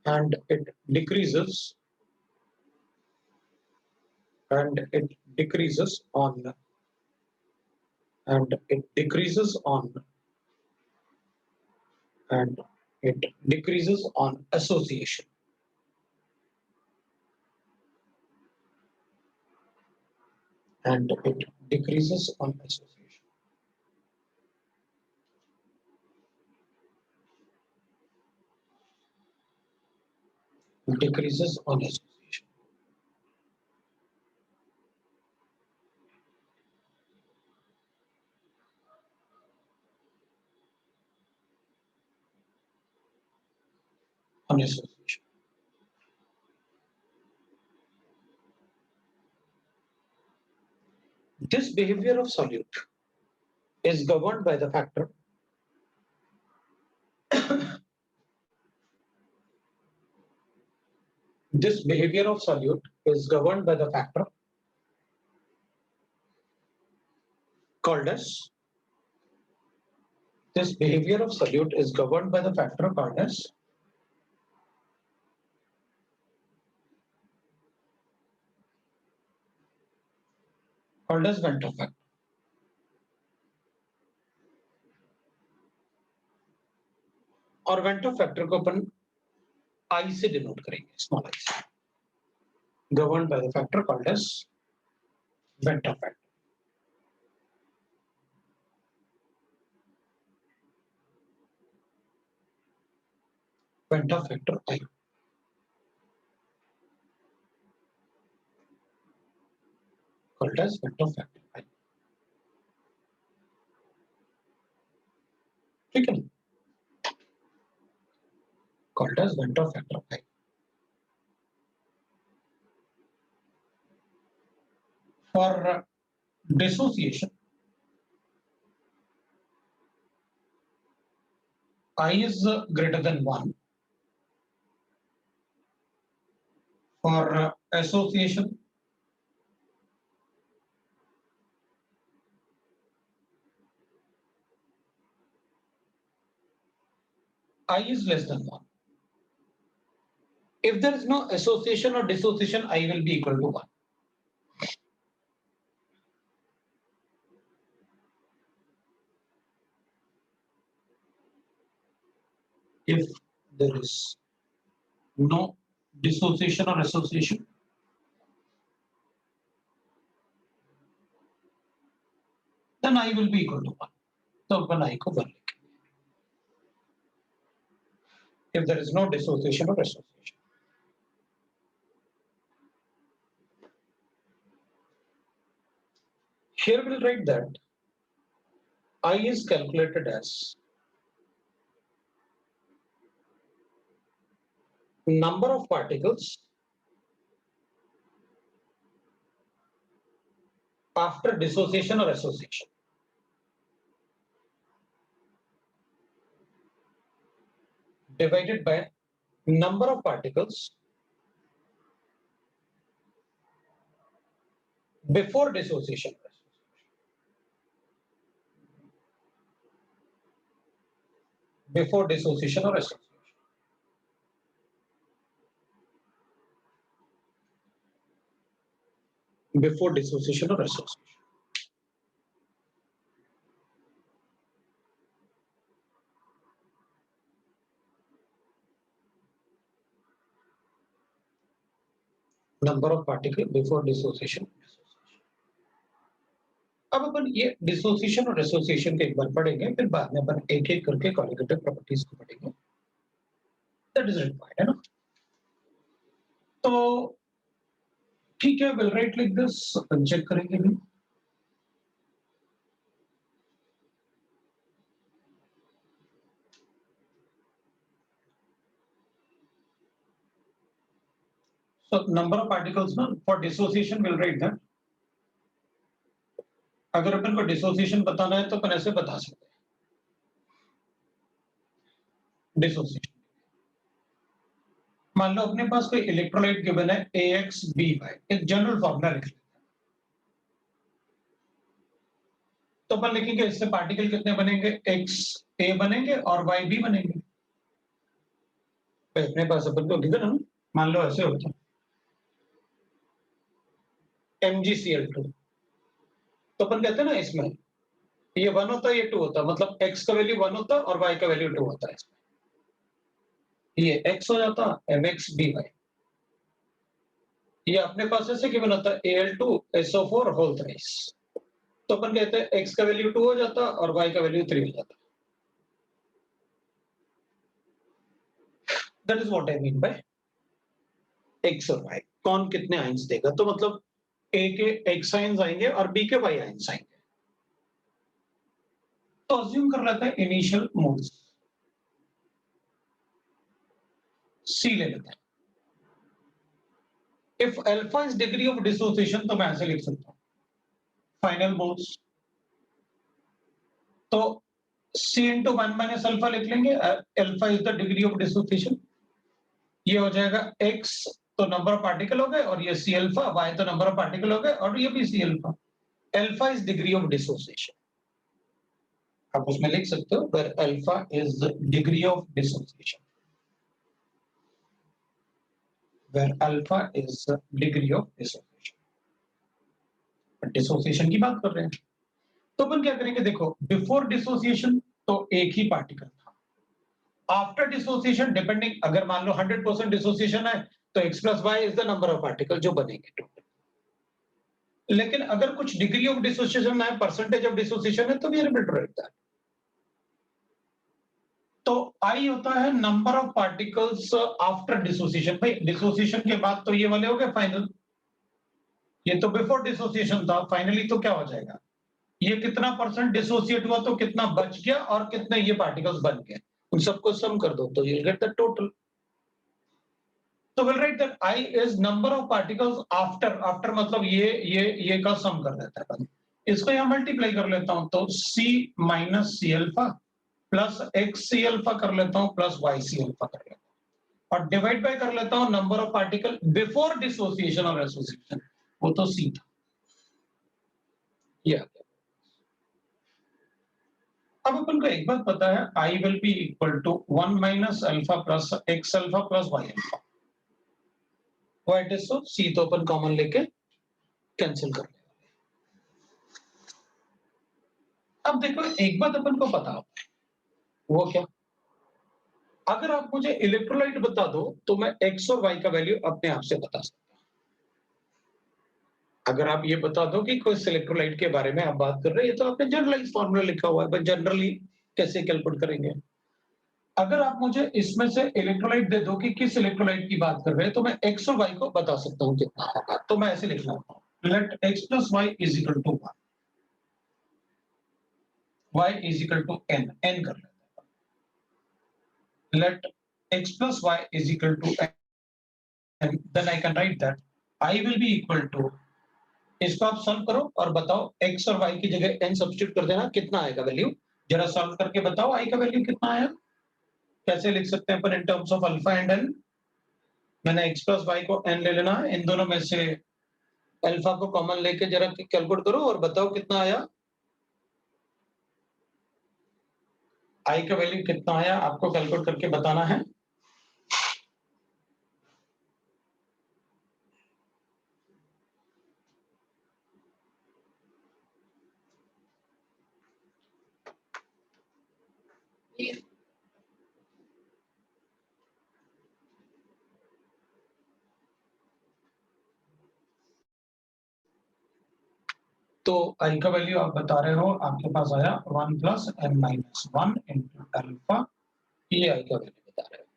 on and it decreases on association. And it decreases on association. Decreases on association. On association. This behavior of solute is governed by the factor this behavior of solute is governed by the factor called as this behavior of solute is governed by the factor called as Venter factor. और vendor factor को अपन I से denote करेंगे, small I से. Governed by the factor called as Venter factor. Venter factor I. Called as Venter factor I. ठीक है? Called as Venter factor I. For dissociation, I is greater than 1 for association. I is less than 1. If there is no association or dissociation, I will be equal to 1. If there is no dissociation or association, then I will be equal to 1. So upon I को 1 लिखेंगे. If there is no dissociation or association. Here we'll write that I is calculated as number of particles after dissociation or association. Divided by number of particles before dissociation. Before dissociation or association. Before dissociation or association. Number of particles before dissociation. अब अपन ये dissociation और association के एक बार पढ़ेंगे, फिर बाद में अपन एक एक करके कॉलिगेटिव प्रॉपर्टीज को पढ़ेंगे. दैट इज रिक्वायर्ड, है ना? तो ठीक है, विल राइट लाइक दिस. अपन चेक करेंगे भी. So number of particles ना for dissociation will write that. अगर अपन को डिसोसिएशन बताना है तो अपन ऐसे बता सकते हैं. डिसोसिएशन मान लो अपने पास कोई इलेक्ट्रोलाइट गिवन है AXBY, एक जनरल फॉर्मूला लिख लेते हैं. तो अपन लिखेंगे इससे पार्टिकल कितने बनेंगे, XA बनेंगे और YB बनेंगे. अपने पास अपन को गिवन है, मान लो ऐसे होता है MgCl2. तो अपन कहते हैं ना इसमें ये 1 होता है, ये 2 होता है, मतलब x का वैल्यू 1 होता है और y का वैल्यू 2 होता है. ये x हो जाता है MxBy. ये अपने पास ऐसे गिवन होता है Al2SO4 होल थ्राइस. तो अपन कहते हैं x का वैल्यू 2 हो जाता है और y का वैल्यू 3 हो जाता है. That is what I mean by x और y. कौन कितने आयंस देगा, तो मतलब A के x आयंस आएंगे और B के y आयंस आएंगे. तो अज्यूम कर लेते हैं इनिशियल मोल्स. C ले लेते हैं. If alpha is degree of dissociation तो मैं ऐसे लिख सकता हूं फाइनल मोल्स. तो C into 1 minus अल्फा लिख लेंगे. Alpha is the degree of dissociation. ये हो जाएगा x तो नंबर ऑफ पार्टिकल हो गए और ये C अल्फा, y तो नंबर ऑफ पार्टिकल हो गए और ये भी C alpha. Alpha is degree of dissociation. आप उसमें लिख सकते हो where alpha is the degree of dissociation. where alpha is the degree of dissociation. Dissociation की बात कर रहे हैं तो अपन क्या करेंगे, देखो बिफोर डिसोसिएशन तो एक ही पार्टिकल था. आफ्टर डिसोसिएशन डिपेंडिंग, अगर मान लो 100% डिसोसिएशन है तो x plus y is the number of particle जो बनेंगे टोटल. लेकिन अगर कुछ डिग्री ऑफ डिसोसिएशन है, परसेंटेज ऑफ डिसोसिएशन है, तो we are able to write that. तो I होता है number of particles after dissociation. भाई डिसोसिएशन के बाद तो ये वाले हो गए फाइनल. ये तो बिफोर डिसोसिएशन था, फाइनली तो क्या हो जाएगा, ये कितना परसेंट डिसोसिएट हुआ तो कितना बच गया और कितने ये पार्टिकल्स बन गए, उन सबको सम कर दो तो you'll get the total. तो we'll write that I is number of particles after मतलब ये का सम कर देता है. इसको यहाँ मल्टीप्लाई कर लेता हूं तो C minus C alpha plus x C alpha कर लेता हूं प्लस वाई सी अल्फा कर लेता हूं और डिवाइड बाय कर लेता हूं number of particle before dissociation और एसोसिएशन, वो तो सी था। ये आ गया। अब अपन को एक बात पता है, i will be equal to 1 minus alpha plus x alpha plus y alpha. Why it is so, see तो अपन कॉमन लेके कैंसिल कर लेंगे। अब देखो एक बात अपन को पता हो, वो क्या, अगर आप मुझे इलेक्ट्रोलाइट बता दो तो मैं एक्स और वाई का वैल्यू अपने आप से बता सकता हूं। अगर आप ये बता दो कि कोई इलेक्ट्रोलाइट के बारे में आप बात कर रहे हैं, ये तो आपने जनरलाइज फॉर्मूला लिखा हुआ है, बट जनरली कैसे कैलकुलेट करेंगे। अगर आप मुझे इसमें से इलेक्ट्रोलाइट दे दो कि किस इलेक्ट्रोलाइट की बात कर रहे हैं, तो मैं एक्स और वाई को बता सकता हूं कितना होगा। तो मैं ऐसे लिख लेता हूं, let x plus y is equal to 1, y is equal to n, n कर लेते हैं। Let x plus y is equal to n, then I can write that I will be equal to, इसको आप solve करो और बताओ x और y की जगह n सब्स्टिट्यूट कर देना, कितना आएगा वैल्यू, जरा सॉल्व करके बताओ i का वैल्यू कितना आया। कैसे लिख सकते हैं अपन in terms of alpha and n। मैंने x प्लस y को n ले लेना है, इन दोनों में से अल्फा को कॉमन लेके जरा कैलकुलेट करो और बताओ कितना आया। i का वैल्यू कितना आया आपको कैलकुलेट करके बताना है। तो आई का वैल्यू आप बता रहे हो, आपके पास आया 1 plus n minus 1 into alpha, ये आई का वैल्यू बता रहे हो,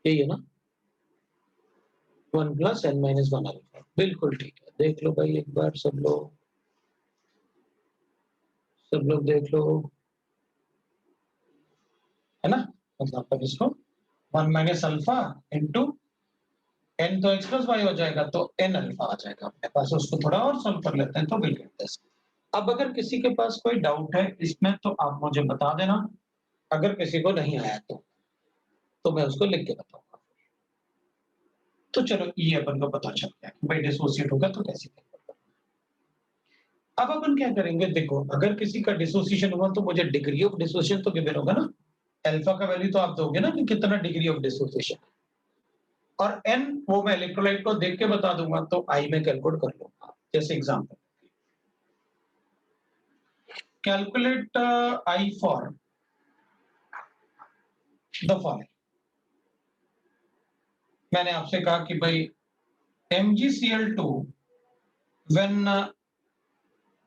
यही है ना, 1 प्लस n माइनस 1 अल्फा। बिल्कुल ठीक है, देख लो भाई एक बार सब लोग देख लो, है ना। मतलब अपन इसको 1 माइनस अल्फा इंटू n, तो x प्लस वाई हो जाएगा, तो n अल्फा आ जाएगा अपने पास। उसको थोड़ा और सॉल्व कर लेते हैं तो बिल्कुल जैसे। अब अगर किसी के पास कोई डाउट है इसमें तो आप मुझे बता देना, अगर किसी को नहीं आया तो मैं उसको लिख के बताऊंगा। तो चलो ये अपन को पता चल गया कि भाई डिसोसिएट होगा तो कैसे करना। अब अपन क्या करेंगे, देखो अगर किसी का डिसोसिएशन हुआ तो मुझे डिग्री ऑफ डिसोसिएशन तो गिवन होगा ना, अल्फा का वैल्यू तो आप दोगे ना कि कितना डिग्री ऑफ डिसोसिएशन, और n वो मैं इलेक्ट्रोलाइट को देख के बता दूंगा, तो I में कैलकुलेट कर लूंगा। जैसे example, calculate I for the following. मैंने आपसे कहा कि भाई MgCl2 व्हेन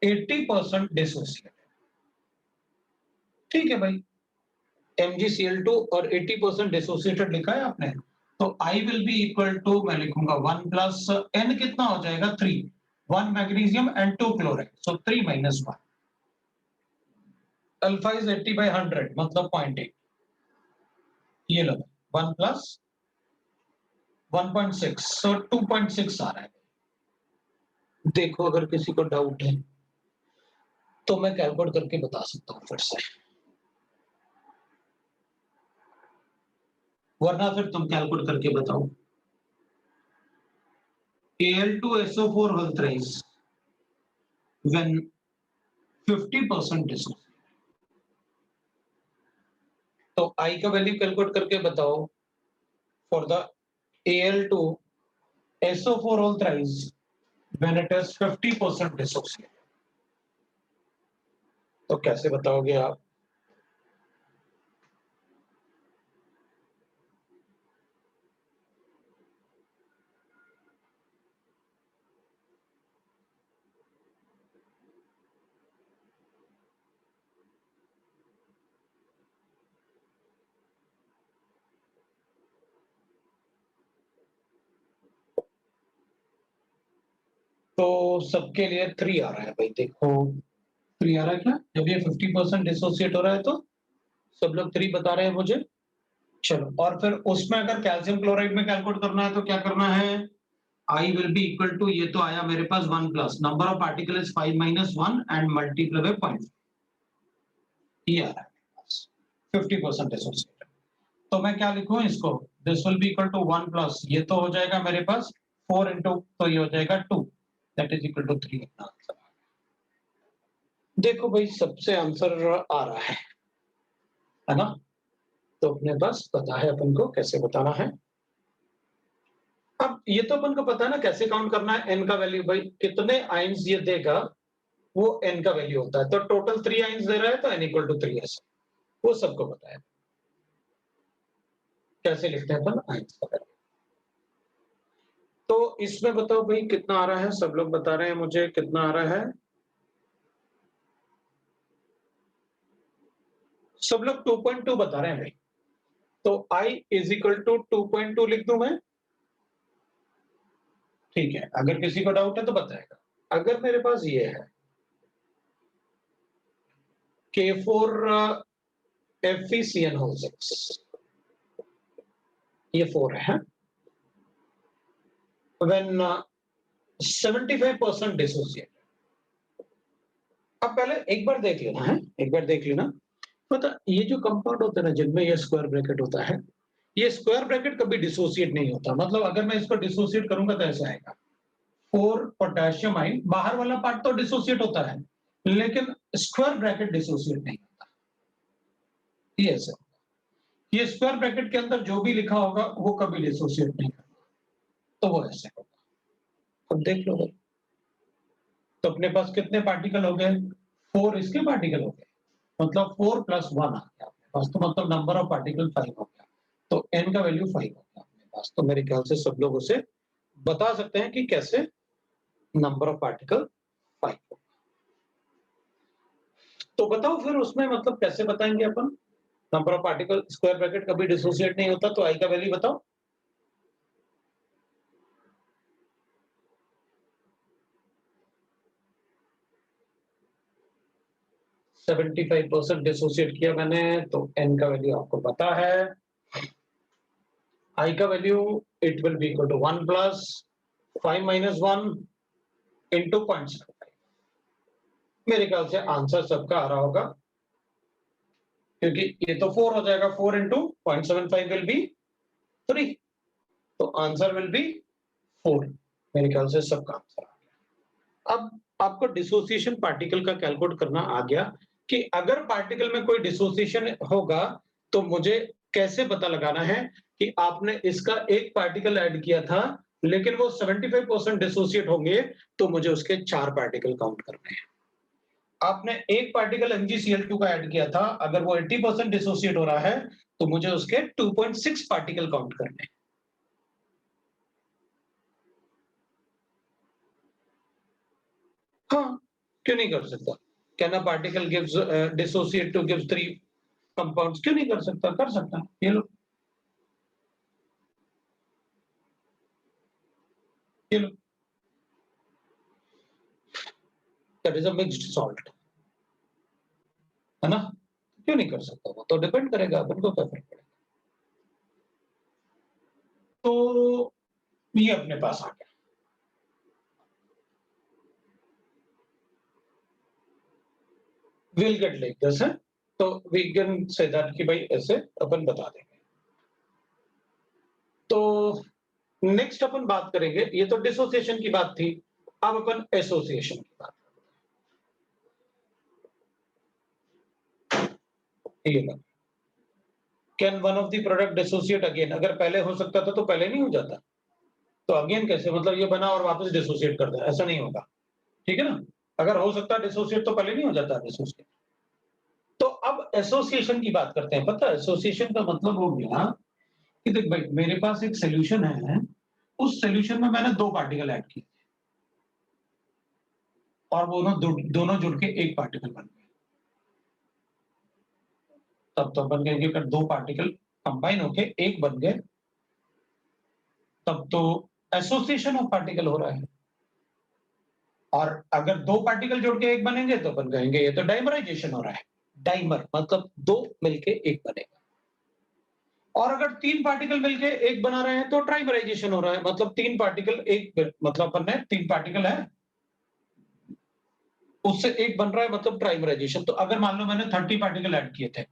80% डिसोसिएट, ठीक है भाई, MgCl2 और 80% डिसोसिएटेड लिखा है आपने, तो I will be equal to, मैं लिखूंगा 1 प्लस n, कितना हो जाएगा 3, 1 magnesium and 2 chloride, so 3 minus 1। Alpha is 80 by 100 मतलब 0.8, ये लो 1 प्लस 1.6, सो 2.6 आ रहा है। देखो अगर किसी को डाउट है तो मैं कैलकुलेट करके बता सकता हूँ फिर से, वरना फिर तुम कैलकुलेट करके बताओ। Al2SO4 will thrice when 50% dissociate, तो I का वैल्यू कैलकुलेट करके बताओ for the Al2SO4 will thrice when it is 50% dissociate. तो कैसे बताओगे आप। तो सबके लिए 3 आ रहा है भाई, देखो 3 आ रहा है क्या, जब ये 50% डिसोसिएट हो रहा है तो सब लोग 3 बता रहे हैं मुझे। चलो, और फिर उसमें अगर कैल्शियम क्लोराइड में कैलकुलेट करना है तो क्या करना है, I will be equal to, ये तो आया मेरे पास 1 plus number of particle is 5 minus 1 and multiply by 0.5, ये आ रहा है। 50% एसोसिएटेड। तो मैं क्या लिखूं इसको, this will be equal to 1 plus ये तो हो जाएगा मेरे पास 4 इंटू, तो ये हो जाएगा 2, दैट इज इक्वल टू 3 अपना आंसर। देखो भाई सबसे आंसर आ रहा है ना? तो अपने पास पता है अपन को कैसे बताना है। अब ये तो अपन को पता है ना कैसे काउंट करना है n का वैल्यू, भाई कितने आइंस ये देगा वो n का वैल्यू होता है। तो टोटल 3 आइंस दे रहा है तो n इक्वल टू 3 ऐसे, वो सबको पता है। कैसे लिखते हैं अपन आइंस का वैल्यू। तो इसमें बताओ भाई कितना आ रहा है, सब लोग बता रहे हैं मुझे कितना आ रहा है। सब लोग 2.2 बता रहे हैं भाई। तो i इज इक्वल टू 2.2 लिख दूं मैं? ठीक है, अगर किसी को डाउट है तो बताएगा। अगर मेरे पास ये है K4 FeCN होल 6, ये 4 है when 75% डिसोसिएट। अब पहले एक बार देख लेना है, एक बार देख लेना। पता ये जो कंपाउंड होता है ना जिनमें ये स्क्वायर ब्रैकेट होता है, ये स्क्वायर ब्रैकेट कभी डिसोसिएट नहीं होता। मतलब अगर मैं इसको डिसोसिएट करूंगा तो ऐसा आएगा 4 पोटेशियम आइन, बाहर वाला पार्ट तो डिसोसिएट होता है लेकिन स्क्वायर ब्रैकेट डिसोसिएट नहीं होता। ये ऐसा, ये स्क्वायर ब्रैकेट के अंदर जो भी लिखा होगा वो कभी डिसोसिएट नहीं होगा, तो वो ऐसे होगा। अब देख लो भाई, तो अपने पास कितने पार्टिकल हो गए? 4 इसके पार्टिकल हो गए, मतलब 4 प्लस 1 आ गया अपने पास, तो मतलब नंबर ऑफ पार्टिकल 5 हो गया। तो n का वैल्यू 5 हो गया अपने पास। तो मेरे ख्याल से सब लोग उसे बता सकते हैं कि कैसे नंबर ऑफ पार्टिकल 5 होगा। तो बताओ फिर उसमें मतलब कैसे बताएंगे अपन number of particle, square bracket कभी डिसोसिएट नहीं होता, तो i का वैल्यू बताओ। %75 डिसोसिएट किया मैंने, तो n का वैल्यू आपको पता है। i का value it will be equal to 1 plus 5 minus 1 into 0.75। मेरे ख्याल से आंसर सबका आ रहा होगा, क्योंकि ये तो 4 हो जाएगा, 4 इंटू 0.75 विल बी 3, तो आंसर विल बी 4। मेरे ख्याल से सबका आंसर आ गया। अब आपको डिसोसिएशन पार्टिकल का कैलकुलेट करना आ गया कि अगर पार्टिकल में कोई डिसोसिएशन होगा तो मुझे कैसे पता लगाना है कि आपने इसका एक पार्टिकल ऐड किया था लेकिन वो 75% डिसोसिएट होंगे, तो मुझे उसके 4 पार्टिकल काउंट करने हैं। आपने एक पार्टिकल MgCl2 का ऐड किया था, अगर वो 80% डिसोसिएट हो रहा है तो मुझे उसके 2.6 पार्टिकल काउंट करने हैं। हाँ, क्यों नहीं कर सकता? Can a particle gives dissociate two gives 3 compounds, क्यों नहीं कर सकता? कर सकता है। ये लो, ये लो, that is a mixed salt, है ना? क्यों नहीं कर सकता? वो तो डिपेंड करेगा, अपन को क्या फर्क पड़ेगा। तो ये अपने पास आ गया। विल गेट लाइक दिस है, तो वी कैन से दैट कि भाई ऐसे अपन बता देंगे। तो नेक्स्ट अपन बात करेंगे, ये तो डिसोसिएशन की बात थी, अब अपन एसोसिएशन की बात करते हैं। Can one of the product dissociate again? अगर पहले हो सकता था तो पहले नहीं हो जाता, तो अगेन कैसे? मतलब ये बना और वापस डिसोसिएट कर दिया, ऐसा नहीं होगा, ठीक है ना? अगर हो सकता है डिसोसिएट तो पहले नहीं हो जाता डिसोसिएट। तो अब एसोसिएशन की बात करते हैं। पता है एसोसिएशन का मतलब हो गया कि देख भाई मेरे पास एक सॉल्यूशन है, उस सॉल्यूशन में मैंने 2 पार्टिकल ऐड किए और वो दोनों जुड़ के एक पार्टिकल बन गए। तब तो बन गए कि अगर 2 पार्टिकल कंबाइन होके एक बन गए तब तो एसोसिएशन ऑफ पार्टिकल हो रहा है। और अगर 2 पार्टिकल जुड़ के एक बनेंगे तो अपन कहेंगे ये तो डाइमराइजेशन हो रहा है। डाइमर मतलब 2 मिलके एक बनेगा। और अगर 3 पार्टिकल मिलके एक बना रहे हैं तो ट्राइमराइजेशन हो रहा है, मतलब 3 पार्टिकल एक, मतलब अपन ने 3 पार्टिकल है उससे एक बन रहा है, मतलब ट्राइमराइजेशन। तो अगर मान लो मैंने 30 पार्टिकल ऐड किए थे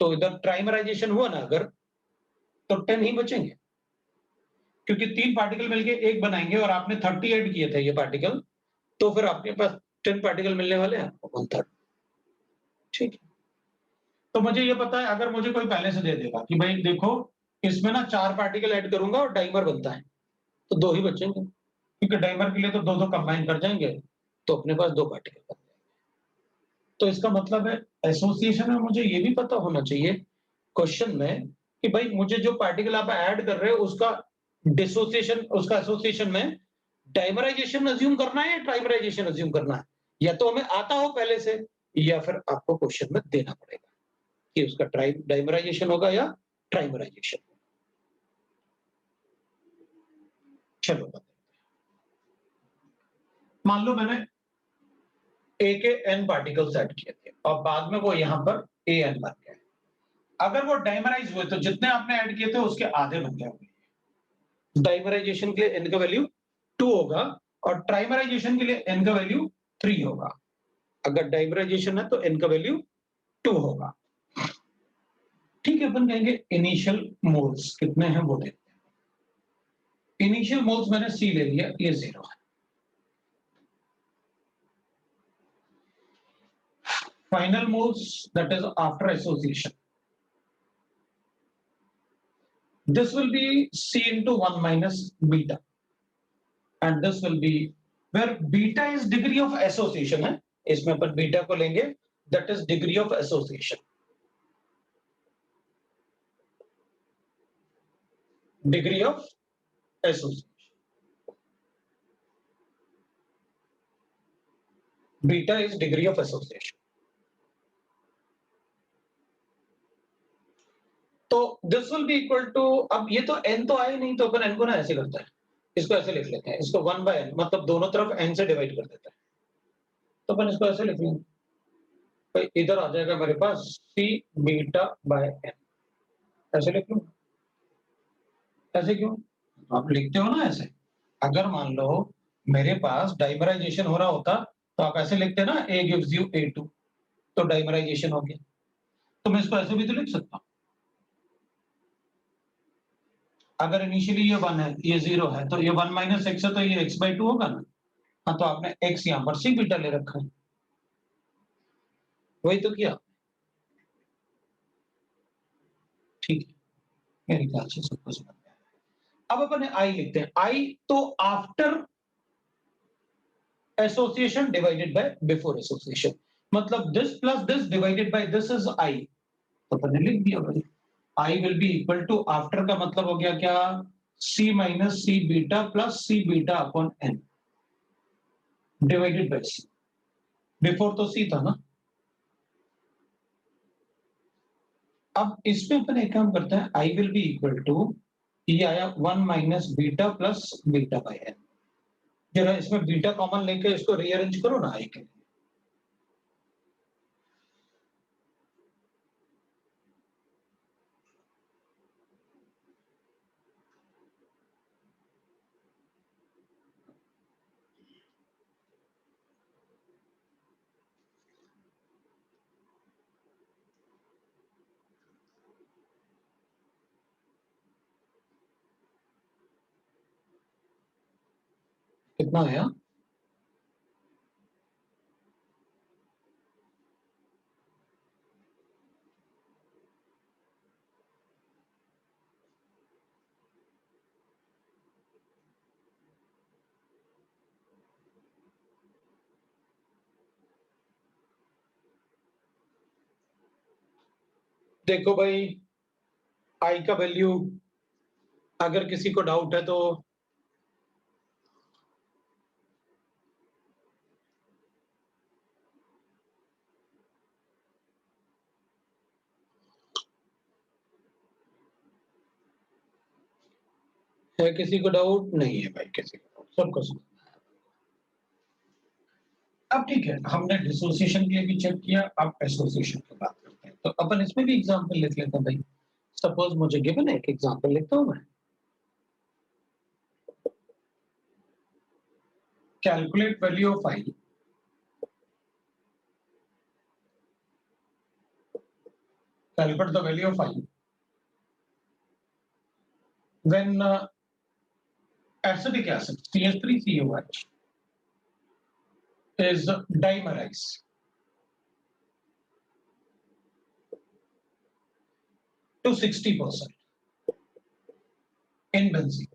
तो इधर ट्राइमराइजेशन हुआ ना अगर, तो 10 ही बचेंगे, क्योंकि 3 पार्टिकल मिलके एक बनाएंगे और आपने 30 ऐड किए थे ये पार्टिकल, तो फिर आपके पास 10 पार्टिकल मिलने वाले हैं आपको 1/3। ठीक है। तो मुझे ये पता है, अगर मुझे कोई पहले से दे देगा कि भाई देखो इसमें ना 4 पार्टिकल ऐड करूंगा और डाइमर बनता है, तो 2 ही बचेंगे, क्योंकि डाइमर के लिए तो 2-2 कंबाइन कर जाएंगे, तो अपने पास 2 पार्टिकल बन जाएंगे। तो इसका मतलब है एसोसिएशन में मुझे ये भी पता होना चाहिए क्वेश्चन में कि भाई मुझे जो पार्टिकल आप ऐड कर रहे हो उसका डिसोसिएशन, उसका एसोसिएशन में डाइमराइजेशन अज्यूम करना है या ट्राइमराइजेशन अज्यूम करना है, या तो हमें आता हो पहले से या फिर आपको क्वेश्चन में देना पड़ेगा कि उसका डाइमराइजेशन होगा या ट्राइमराइजेशन। चलो बताते हैं। मान लो मैंने ए के n पार्टिकल्स ऐड किए थे और बाद में वो यहां पर ए एन बन गए। अगर वो डाइमराइज हुए तो जितने आपने ऐड किए थे उसके आधे बन गए। डाइमराइजेशन के लिए n का वैल्यू 2 होगा और ट्राइमराइजेशन के लिए n का वैल्यू 3 होगा। अगर डाइमराइजेशन है तो n का वैल्यू 2 होगा। ठीक है, अपन कहेंगे इनिशियल मोल्स कितने हैं वो देखते हैं। इनिशियल मोल्स मैंने C ले लिया, ये 0 है। Final moles that is after association, this will be C into 1 minus beta, and this will be where beta is degree of association है, इसमें अपन बीटा को लेंगे, that is degree of association, degree of association, beta is degree of association। तो this will be equal to, अब ये तो n तो आए नहीं, तो अपन n को ना ऐसे करते हैं, इसको ऐसे लिख लेते हैं, इसको 1 by n, मतलब दोनों तरफ n से डिवाइड कर देते हैं, तो अपन इसको ऐसे लिख लेंगे, तो इधर आ जाएगा मेरे पास c बीटा by n, ऐसे लिख लूं। ऐसे क्यों? आप लिखते हो ना ऐसे, अगर मान लो मेरे पास डाइमराइजेशन हो रहा होता तो आप ऐसे लिखते ना, A gives you A2, तो डाइमराइजेशन हो गया, तो मैं इसको ऐसे भी तो लिख सकता हूं। अगर इनिशियली ये 1 है, ये 0 है, तो ये 1 माइनस x है, तो ये x/2 होगा ना। हाँ, तो आपने x यहां पर c बीटा ले रखा है, वही तो किया। ठीक है, मेरे ख्याल से सब कुछ बन गया। अब अपन i लिखते हैं, i तो after association divided by before association, मतलब this plus this divided by this is i, तो अपन ने लिख दिया भाई I will be equal to, after का मतलब हो गया क्या, C minus C beta plus C beta upon n divided by C। Before तो C था ना। अब इसमें अपन एक काम करते हैं, I will be equal to, ये आया 1 minus beta plus beta by n। जरा इसमें बीटा कॉमन लेके इसको रीअरेंज करो ना I के लिए। कितना आया? देखो भाई, I का वैल्यू अगर किसी को डाउट है तो है, किसी को डाउट नहीं है भाई, किसी को डाउट, सबको समझ। अब ठीक है, हमने डिसोसिएशन के लिए भी चेक किया, अब एसोसिएशन की बात करते हैं, तो अपन इसमें भी एग्जांपल लिख लेते हैं भाई। सपोज मुझे गिवन है, एक एग्जांपल लिखता हूं मैं, calculate value of I Calculate the value of I. When acetic acid CH3COH is dimerized to 60% in benzene.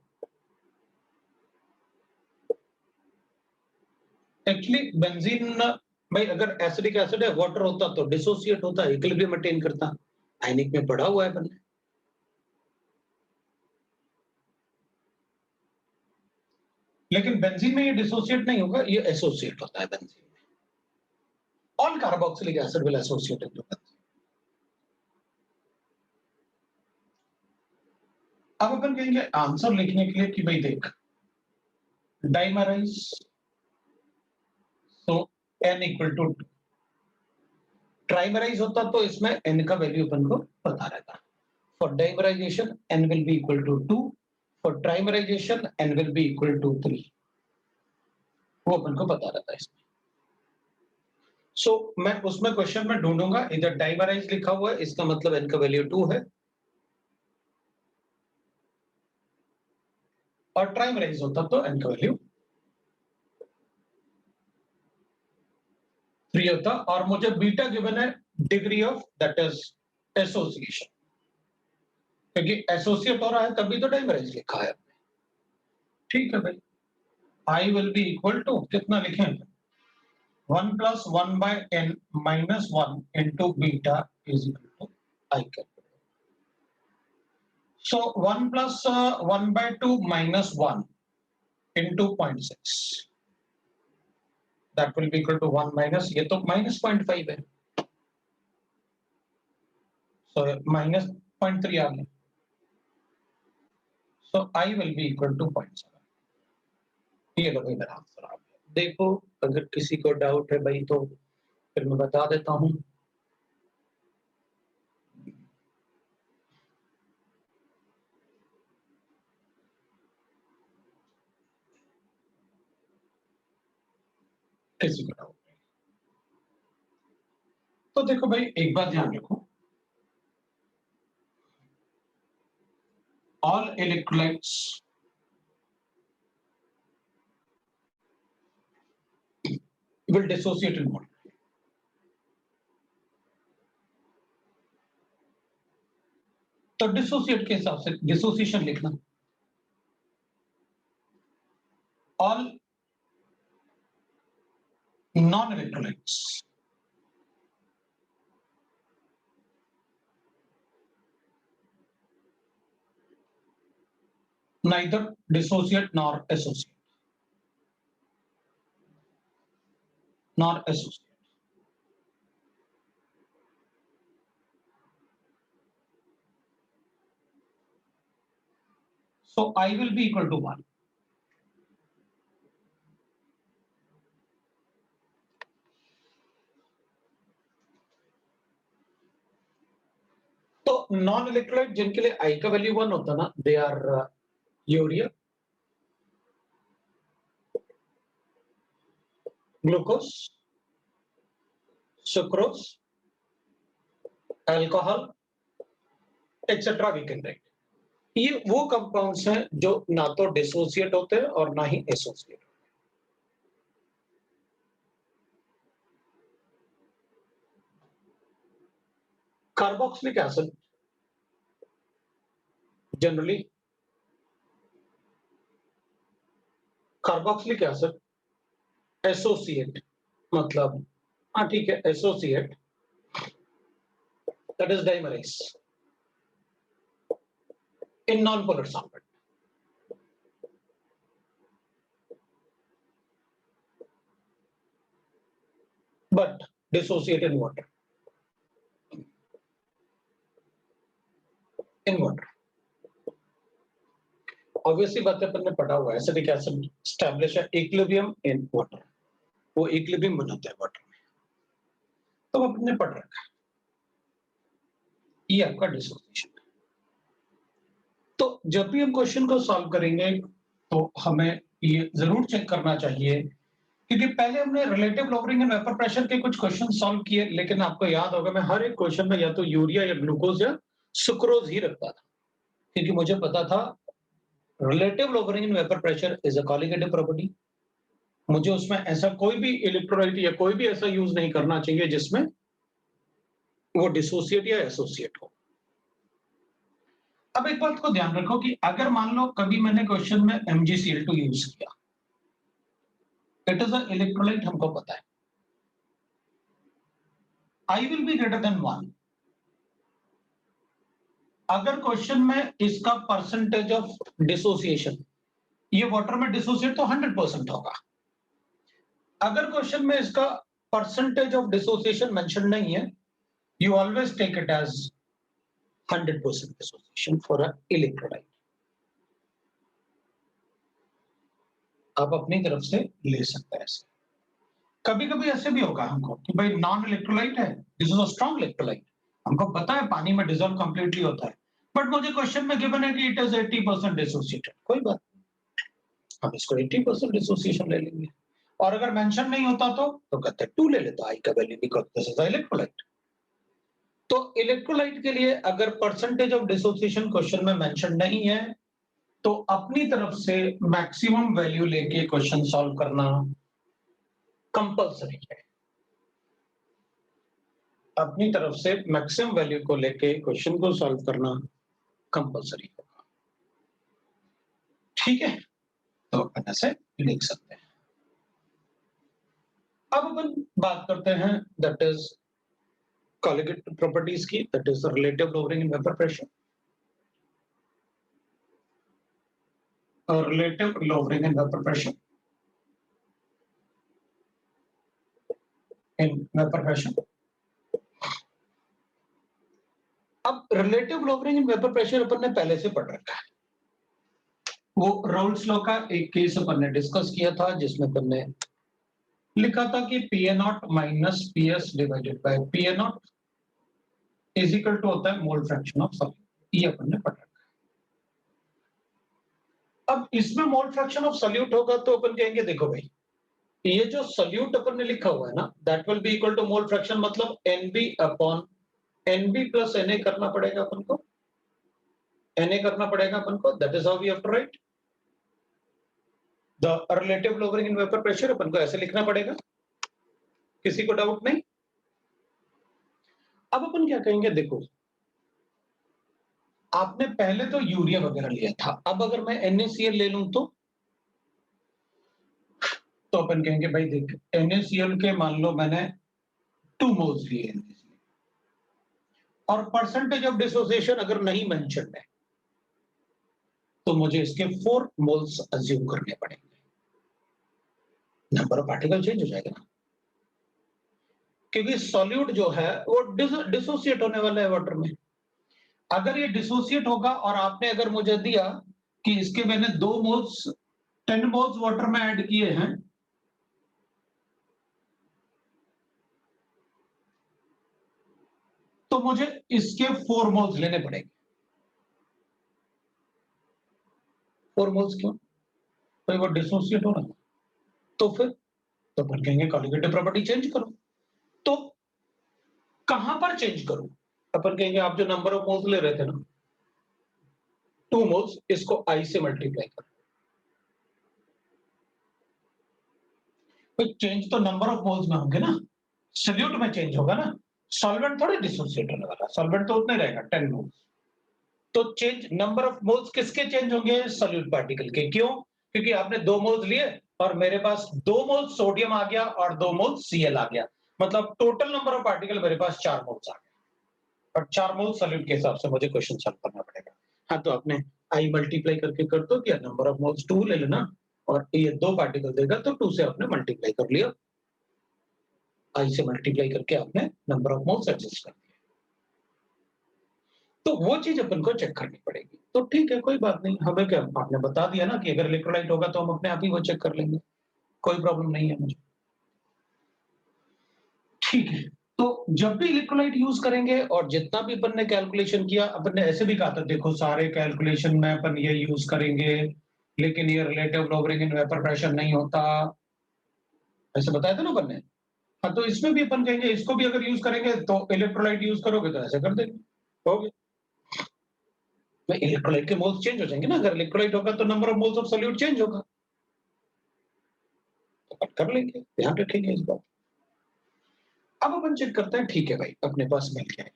Actually benzene भाई अगर एसिडिक एसिड है वाटर होता तो डिसोसिएट होता, इक्विलिब्रियम मेंटेन करता, आयनिक में पड़ा हुआ है बनने। लेकिन बेंजीन में ये डिसोसिएट नहीं होगा, ये एसोसिएट होता है बेंजीन में। All carboxylic acid will associate with benzene. अब अपन कहेंगे आंसर लिखने के लिए कि भाई देख डाइमराइज तो n इक्वल टू 2, ट्राइमराइज होता तो इसमें n का वैल्यू अपन को पता रहता। For dimerization n will be equal to 2, for trimerization n will be equal to 3, वो अपन को पता रहता है इसमें। सो मैं उसमें क्वेश्चन में ढूंढूंगा इधर डाइमराइज लिखा हुआ है, इसका मतलब n का वैल्यू 2 है, और ट्राइमराइज होता तो n का वैल्यू 3 होता, और मुझे बीटा गिवन है degree of that is association, क्योंकि एसोसिएट हो रहा है तभी तो डाइमराइज लिखा है। ठीक है भाई, I will be equal to कितना लिखें 1 plus 1 by n minus 1 into beta is equal to I calculate. So 1 plus 1 by 2 minus 1 into 0.6 that will be equal to 1 minus, ये तो minus 0.5 है, so minus 0.3 आ गया, so I will be equal to 0.7। ये लो भाई मेरा answer आ गया। देखो अगर किसी को डाउट है भाई तो फिर मैं बता देता हूँ। किसी को डाउट नहीं तो देखो भाई एक बात ध्यान रखो, all electrolytes will dissociate in water। तो डिसोसिएट के हिसाब से डिसोसिएशन लिखना, all non-electrolytes neither dissociate nor associate, nor associate। So I will be equal to 1। तो नॉन इलेक्ट्रोलाइट जिनके लिए I का वैल्यू 1 होता ना, they are urea, glucose, sucrose, alcohol etcetera we can write. ये वो कंपाउंड्स हैं जो ना तो डिसोसिएट होते हैं और ना ही associate. Carboxylic acid generally, carboxylic acid associate मतलब, हाँ ठीक है, associate that is dimerise in non-polar solvent, but dissociate in water, in water। Obviously बात है, अपन ने पढ़ा हुआ है acidic acid establish equilibrium in water, वो इक्विलिब्रियम बनाता है वाटर में, तो अपन ने पढ़ रखा है। ये आपका डिसोसिएशन। तो जब भी हम क्वेश्चन को सॉल्व करेंगे तो हमें ये जरूर चेक करना चाहिए क्योंकि पहले हमने relative lowering in vapour pressure के कुछ क्वेश्चन सॉल्व किए, लेकिन आपको याद होगा मैं हर एक क्वेश्चन में या तो यूरिया या ग्लूकोज या सुक्रोज ही रखता था, क्योंकि मुझे पता था relative lowering in vapour pressure is a colligative property. मुझे उसमें ऐसा कोई भी इलेक्ट्रोलाइट या कोई भी ऐसा यूज नहीं करना चाहिए जिसमें वो डिसोसिएट या एसोसिएट हो। अब एक बात को ध्यान रखो कि अगर मान लो कभी मैंने क्वेश्चन में MgCl2 यूज किया, इट इज अ इलेक्ट्रोलाइट, हमको पता है I will be greater than 1। अगर क्वेश्चन में इसका परसेंटेज ऑफ डिसोसिएशन, ये वाटर में डिसोसिएट तो 100% होगा। अगर क्वेश्चन में इसका परसेंटेज ऑफ डिसोसिएशन मेंशन नहीं है, you always take it as 100% dissociation for a electrolyte. आप अपनी तरफ से ले सकते हैं ऐसे। कभी कभी ऐसे भी होगा हमको कि भाई नॉन इलेक्ट्रोलाइट है, this is a strong electrolyte, हमको पता है पानी में डिसॉल्व कंप्लीटली होता है, बट मुझे क्वेश्चन में गिवन है कि इट इज 80% डिसोसिएटेड। कोई बात नहीं, हम इसको 80% डिसोसिएशन ले लेंगे। और अगर मेंशन नहीं होता तो कहते हैं 2 ले लेता आई का value because this is electrolyte. तो इलेक्ट्रोलाइट के लिए अगर परसेंटेज ऑफ डिसोसिएशन क्वेश्चन में मेंशन नहीं है, तो अपनी तरफ से मैक्सिमम वैल्यू लेके क्वेश्चन सॉल्व करना कंपल्सरी है। अपनी तरफ से मैक्सिमम वैल्यू को लेके क्वेश्चन को सॉल्व करना कंपल्सरी होगा। ठीक है, तो अपन ऐसे लिख सकते हैं। अब अपन बात करते हैं दैट इज कॉलिगेटिव प्रॉपर्टीज की, that is relative lowering in vapour pressure और relative lowering in vapour pressure अब relative lowering in vapour pressure अपन ने पहले से पढ़ रखा है। वो राउल्ट्स लॉ का एक केस अपन ने डिस्कस किया था, जिसमें अपन ने लिखा था कि PA0 minus PS divided by PA0 is equal to होता है मोल फ्रैक्शन ऑफ सॉल्यूट। ये अपन ने पढ़ा। अब इसमें मोल फ्रैक्शन ऑफ सॉल्यूट होगा तो अपन कहेंगे देखो भाई, ये जो सॉल्यूट अपन ने लिखा हुआ है ना, that will be equal to mole fraction, मतलब NB upon NB plus Na करना पड़ेगा अपन को, Na करना पड़ेगा अपन को, that is how we have to write the relative lowering in vapour pressure. अपन को ऐसे लिखना पड़ेगा, किसी को डाउट नहीं। अब अपन क्या कहेंगे, देखो आपने पहले तो यूरिया वगैरह लिया था, अब अगर मैं NaCl ले लूं तो अपन कहेंगे भाई देख, NaCl के मान लो मैंने 2 मोल्स लिए और परसेंटेज ऑफ डिसोसिएशन अगर नहीं मेंशन है तो मुझे इसके 4 मोल्स अज्यूम करने पड़ेंगे। नंबर ऑफ पार्टिकल चेंज हो जाएगा ना, क्योंकि सॉल्यूट जो है वो डिसोसिएट होने वाला है वाटर में। अगर ये डिसोसिएट होगा और आपने अगर मुझे दिया कि इसके मैंने 2 मोल्स 10 मोल्स वाटर में ऐड किए हैं, तो मुझे इसके 4 मोल्स लेने पड़ेंगे। 4 मोल्स क्यों? तो वो डिसोसिएट हो रहा है, तो फिर तो अपन कहेंगे कॉलिगेटिव प्रॉपर्टी चेंज करो। तो कहां पर चेंज करूं? अपन कहेंगे आप जो नंबर ऑफ मोल्स ले रहे थे ना 2 मोल्स, इसको I से मल्टीप्लाई करो। तो चेंज तो नंबर ऑफ मोल्स में होंगे ना, सॉल्यूट में चेंज होगा ना, सॉल्वेंट थोड़े डिसोसिएट होने वाला, सॉल्वेंट तो उतना ही रहेगा 10 मोल्स। तो चेंज नंबर ऑफ मोल्स किसके चेंज होंगे? सॉल्यूट पार्टिकल के। क्यों? क्योंकि आपने 2 मोल्स लिए और मेरे पास 2 मोल्स सोडियम आ गया और 2 मोल्स Cl आ गया, मतलब टोटल नंबर ऑफ पार्टिकल मेरे पास 4 मोल्स आ गए। और 4 मोल्स सॉल्यूट के हिसाब से मुझे क्वेश्चन सॉल्व करना पड़ेगा। हाँ, तो आपने I मल्टीप्लाई करके कर दो, क्या नंबर ऑफ मोल्स 2 ले लेना और ये 2 पार्टिकल देगा तो 2 से आपने मल्टीप्लाई कर लिया, I से मल्टीप्लाई करके आपने नंबर ऑफ मोल्स एडजस्ट कर दिया। तो वो चीज अपन को चेक करनी पड़ेगी। तो ठीक है, कोई बात नहीं, हमें क्या, आपने बता दिया ना कि अगर इलेक्ट्रोलाइट होगा तो हम अपने आप ही वो चेक कर लेंगे, कोई प्रॉब्लम नहीं है मुझे। ठीक है, तो जब भी इलेक्ट्रोलाइट यूज करेंगे और जितना भी अपन ने कैलकुलेशन किया, अपन ने ऐसे भी कहा था देखो सारे कैलकुलेशन में अपन ये यूज करेंगे, लेकिन ये relative lowering in vapour pressure नहीं होता, ऐसे बताया था ना अपन ने। हाँ, तो इसमें भी अपन कहेंगे इसको भी अगर यूज करेंगे तो इलेक्ट्रोलाइट यूज करोगे तो ऐसे कर देंगे, हो गया। तो इलेक्ट्रोलाइट के मोल्स चेंज हो जाएंगे ना, अगर इलेक्ट्रोलाइट होगा तो number of moles of solute change होगा, तो अपन कर लेंगे, ध्यान रखेंगे इस बात। अब अपन चेक करते हैं, ठीक है भाई अपने पास मिल गया है।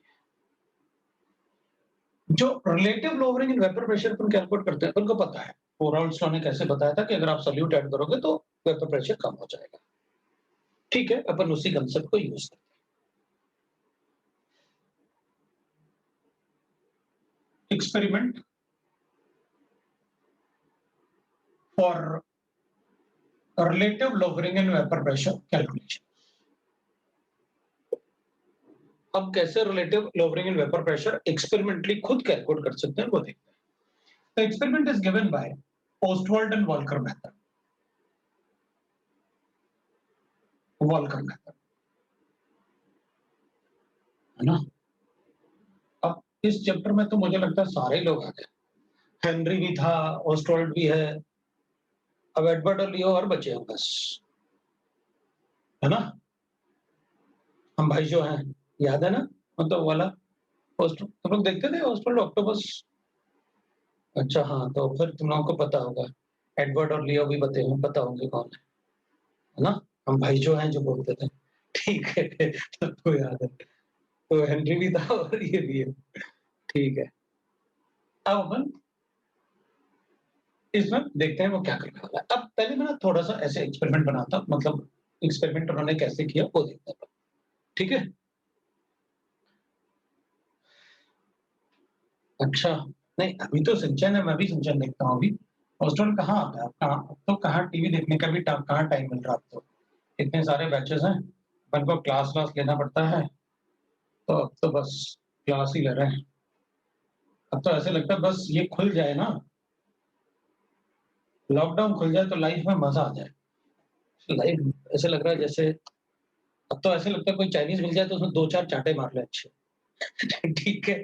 जो relative lowering in vapour pressure upon calculate करते हैं, अपन को पता है पोराल्स लॉ ने कैसे बताया था कि अगर आप सोल्यूट ऐड करोगे तो वेपर प्रेशर कम हो जाएगा। ठीक है, अपन उसी कंसेप्ट को यूज करते हैं। Experiment for relative lowering in vapour pressure calculation. हम कैसे relative lowering in vapour pressure experimentally खुद कैलकुलेट कर सकते हैं वो देखते हैं। The experiment is given by Ostwald and Walker method. Walker method, है ना। अब इस चैप्टर में तो मुझे लगता है सारे लोग आ गए, हेनरी भी था, ओस्टवाल्ड भी है, अब एडवर्ड और लियो और बचे हैं बस, है ना। हम भाई जो हैं, याद है ना, मतलब वाला तुम लोग देखते थे ओस्टवाल्ड ऑक्टोपस। अच्छा हाँ, तो फिर तुम लोगों को पता होगा, एडवर्ड और लियो भी पता होंगे कौन है ना। हम भाई जो हैं जो बोलते थे, ठीक है तो याद है, तो हेनरी भी था और ये भी है, ठीक है। अब अपन इसमें देखते हैं वो क्या करने वाला है। अब पहले मैं ना थोड़ा सा ऐसे एक्सपेरिमेंट बनाता हूँ, मतलब एक्सपेरिमेंट उन्होंने कैसे किया वो देखते हैं, ठीक है। अच्छा, नहीं अभी तो सिंचन है, मैं भी सिंचन देखता हूँ अभी। हॉस्टल कहाँ आता है, कहाँ अब तो, कहाँ टीवी देखने का भी कहाँ टाइम मिल रहा है अब तो, इतने सारे बैचेस हैं, अपन को क्लास लेना पड़ता है, तो अब तो बस क्लास ही ले रहे हैं। अब तो ऐसे लगता है बस ये खुल जाए ना, लॉकडाउन खुल जाए तो लाइफ में मजा आ जाए। लाइफ ऐसे लग रहा है जैसे, अब तो ऐसे लगता है कोई चाइनीज मिल जाए तो उसमें 2-4 चांटे मार ले अच्छे ठीक है।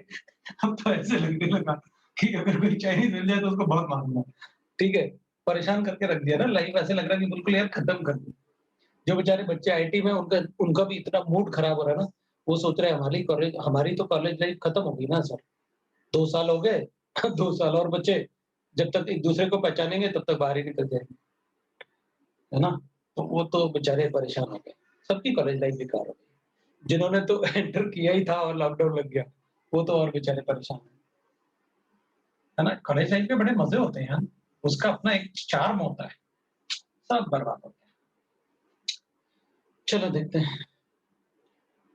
अब तो ऐसे लगने लगा कि अगर कोई चाइनीज मिल जाए तो उसको बहुत मारूंगा, ठीक है। परेशान करके रख दिया ना, लाइफ ऐसे लग रहा है कि बिल्कुल यार खत्म कर दी। जो बेचारे बच्चे आईटी में, उनका उनका भी इतना मूड खराब हो रहा है ना, वो सोच रहे हैं हमारी तो कॉलेज लाइफ खत्म होगी ना सर, 2 साल हो गए 2 साल और बचे, जब तक एक दूसरे को पहचानेंगे तब तक बाहर ही निकल जाएंगे, है ना। तो वो तो बेचारे परेशान हो गए, सबकी कॉलेज लाइफ बेकार हो गई। जिन्होंने तो एंटर किया ही था और लॉकडाउन लग गया, वो तो और बेचारे परेशान है ना। कॉलेज लाइफ के बड़े मजे होते हैं यार, उसका अपना एक चार्म होता है, सब बर्बाद हो गया। चलो देखते हैं।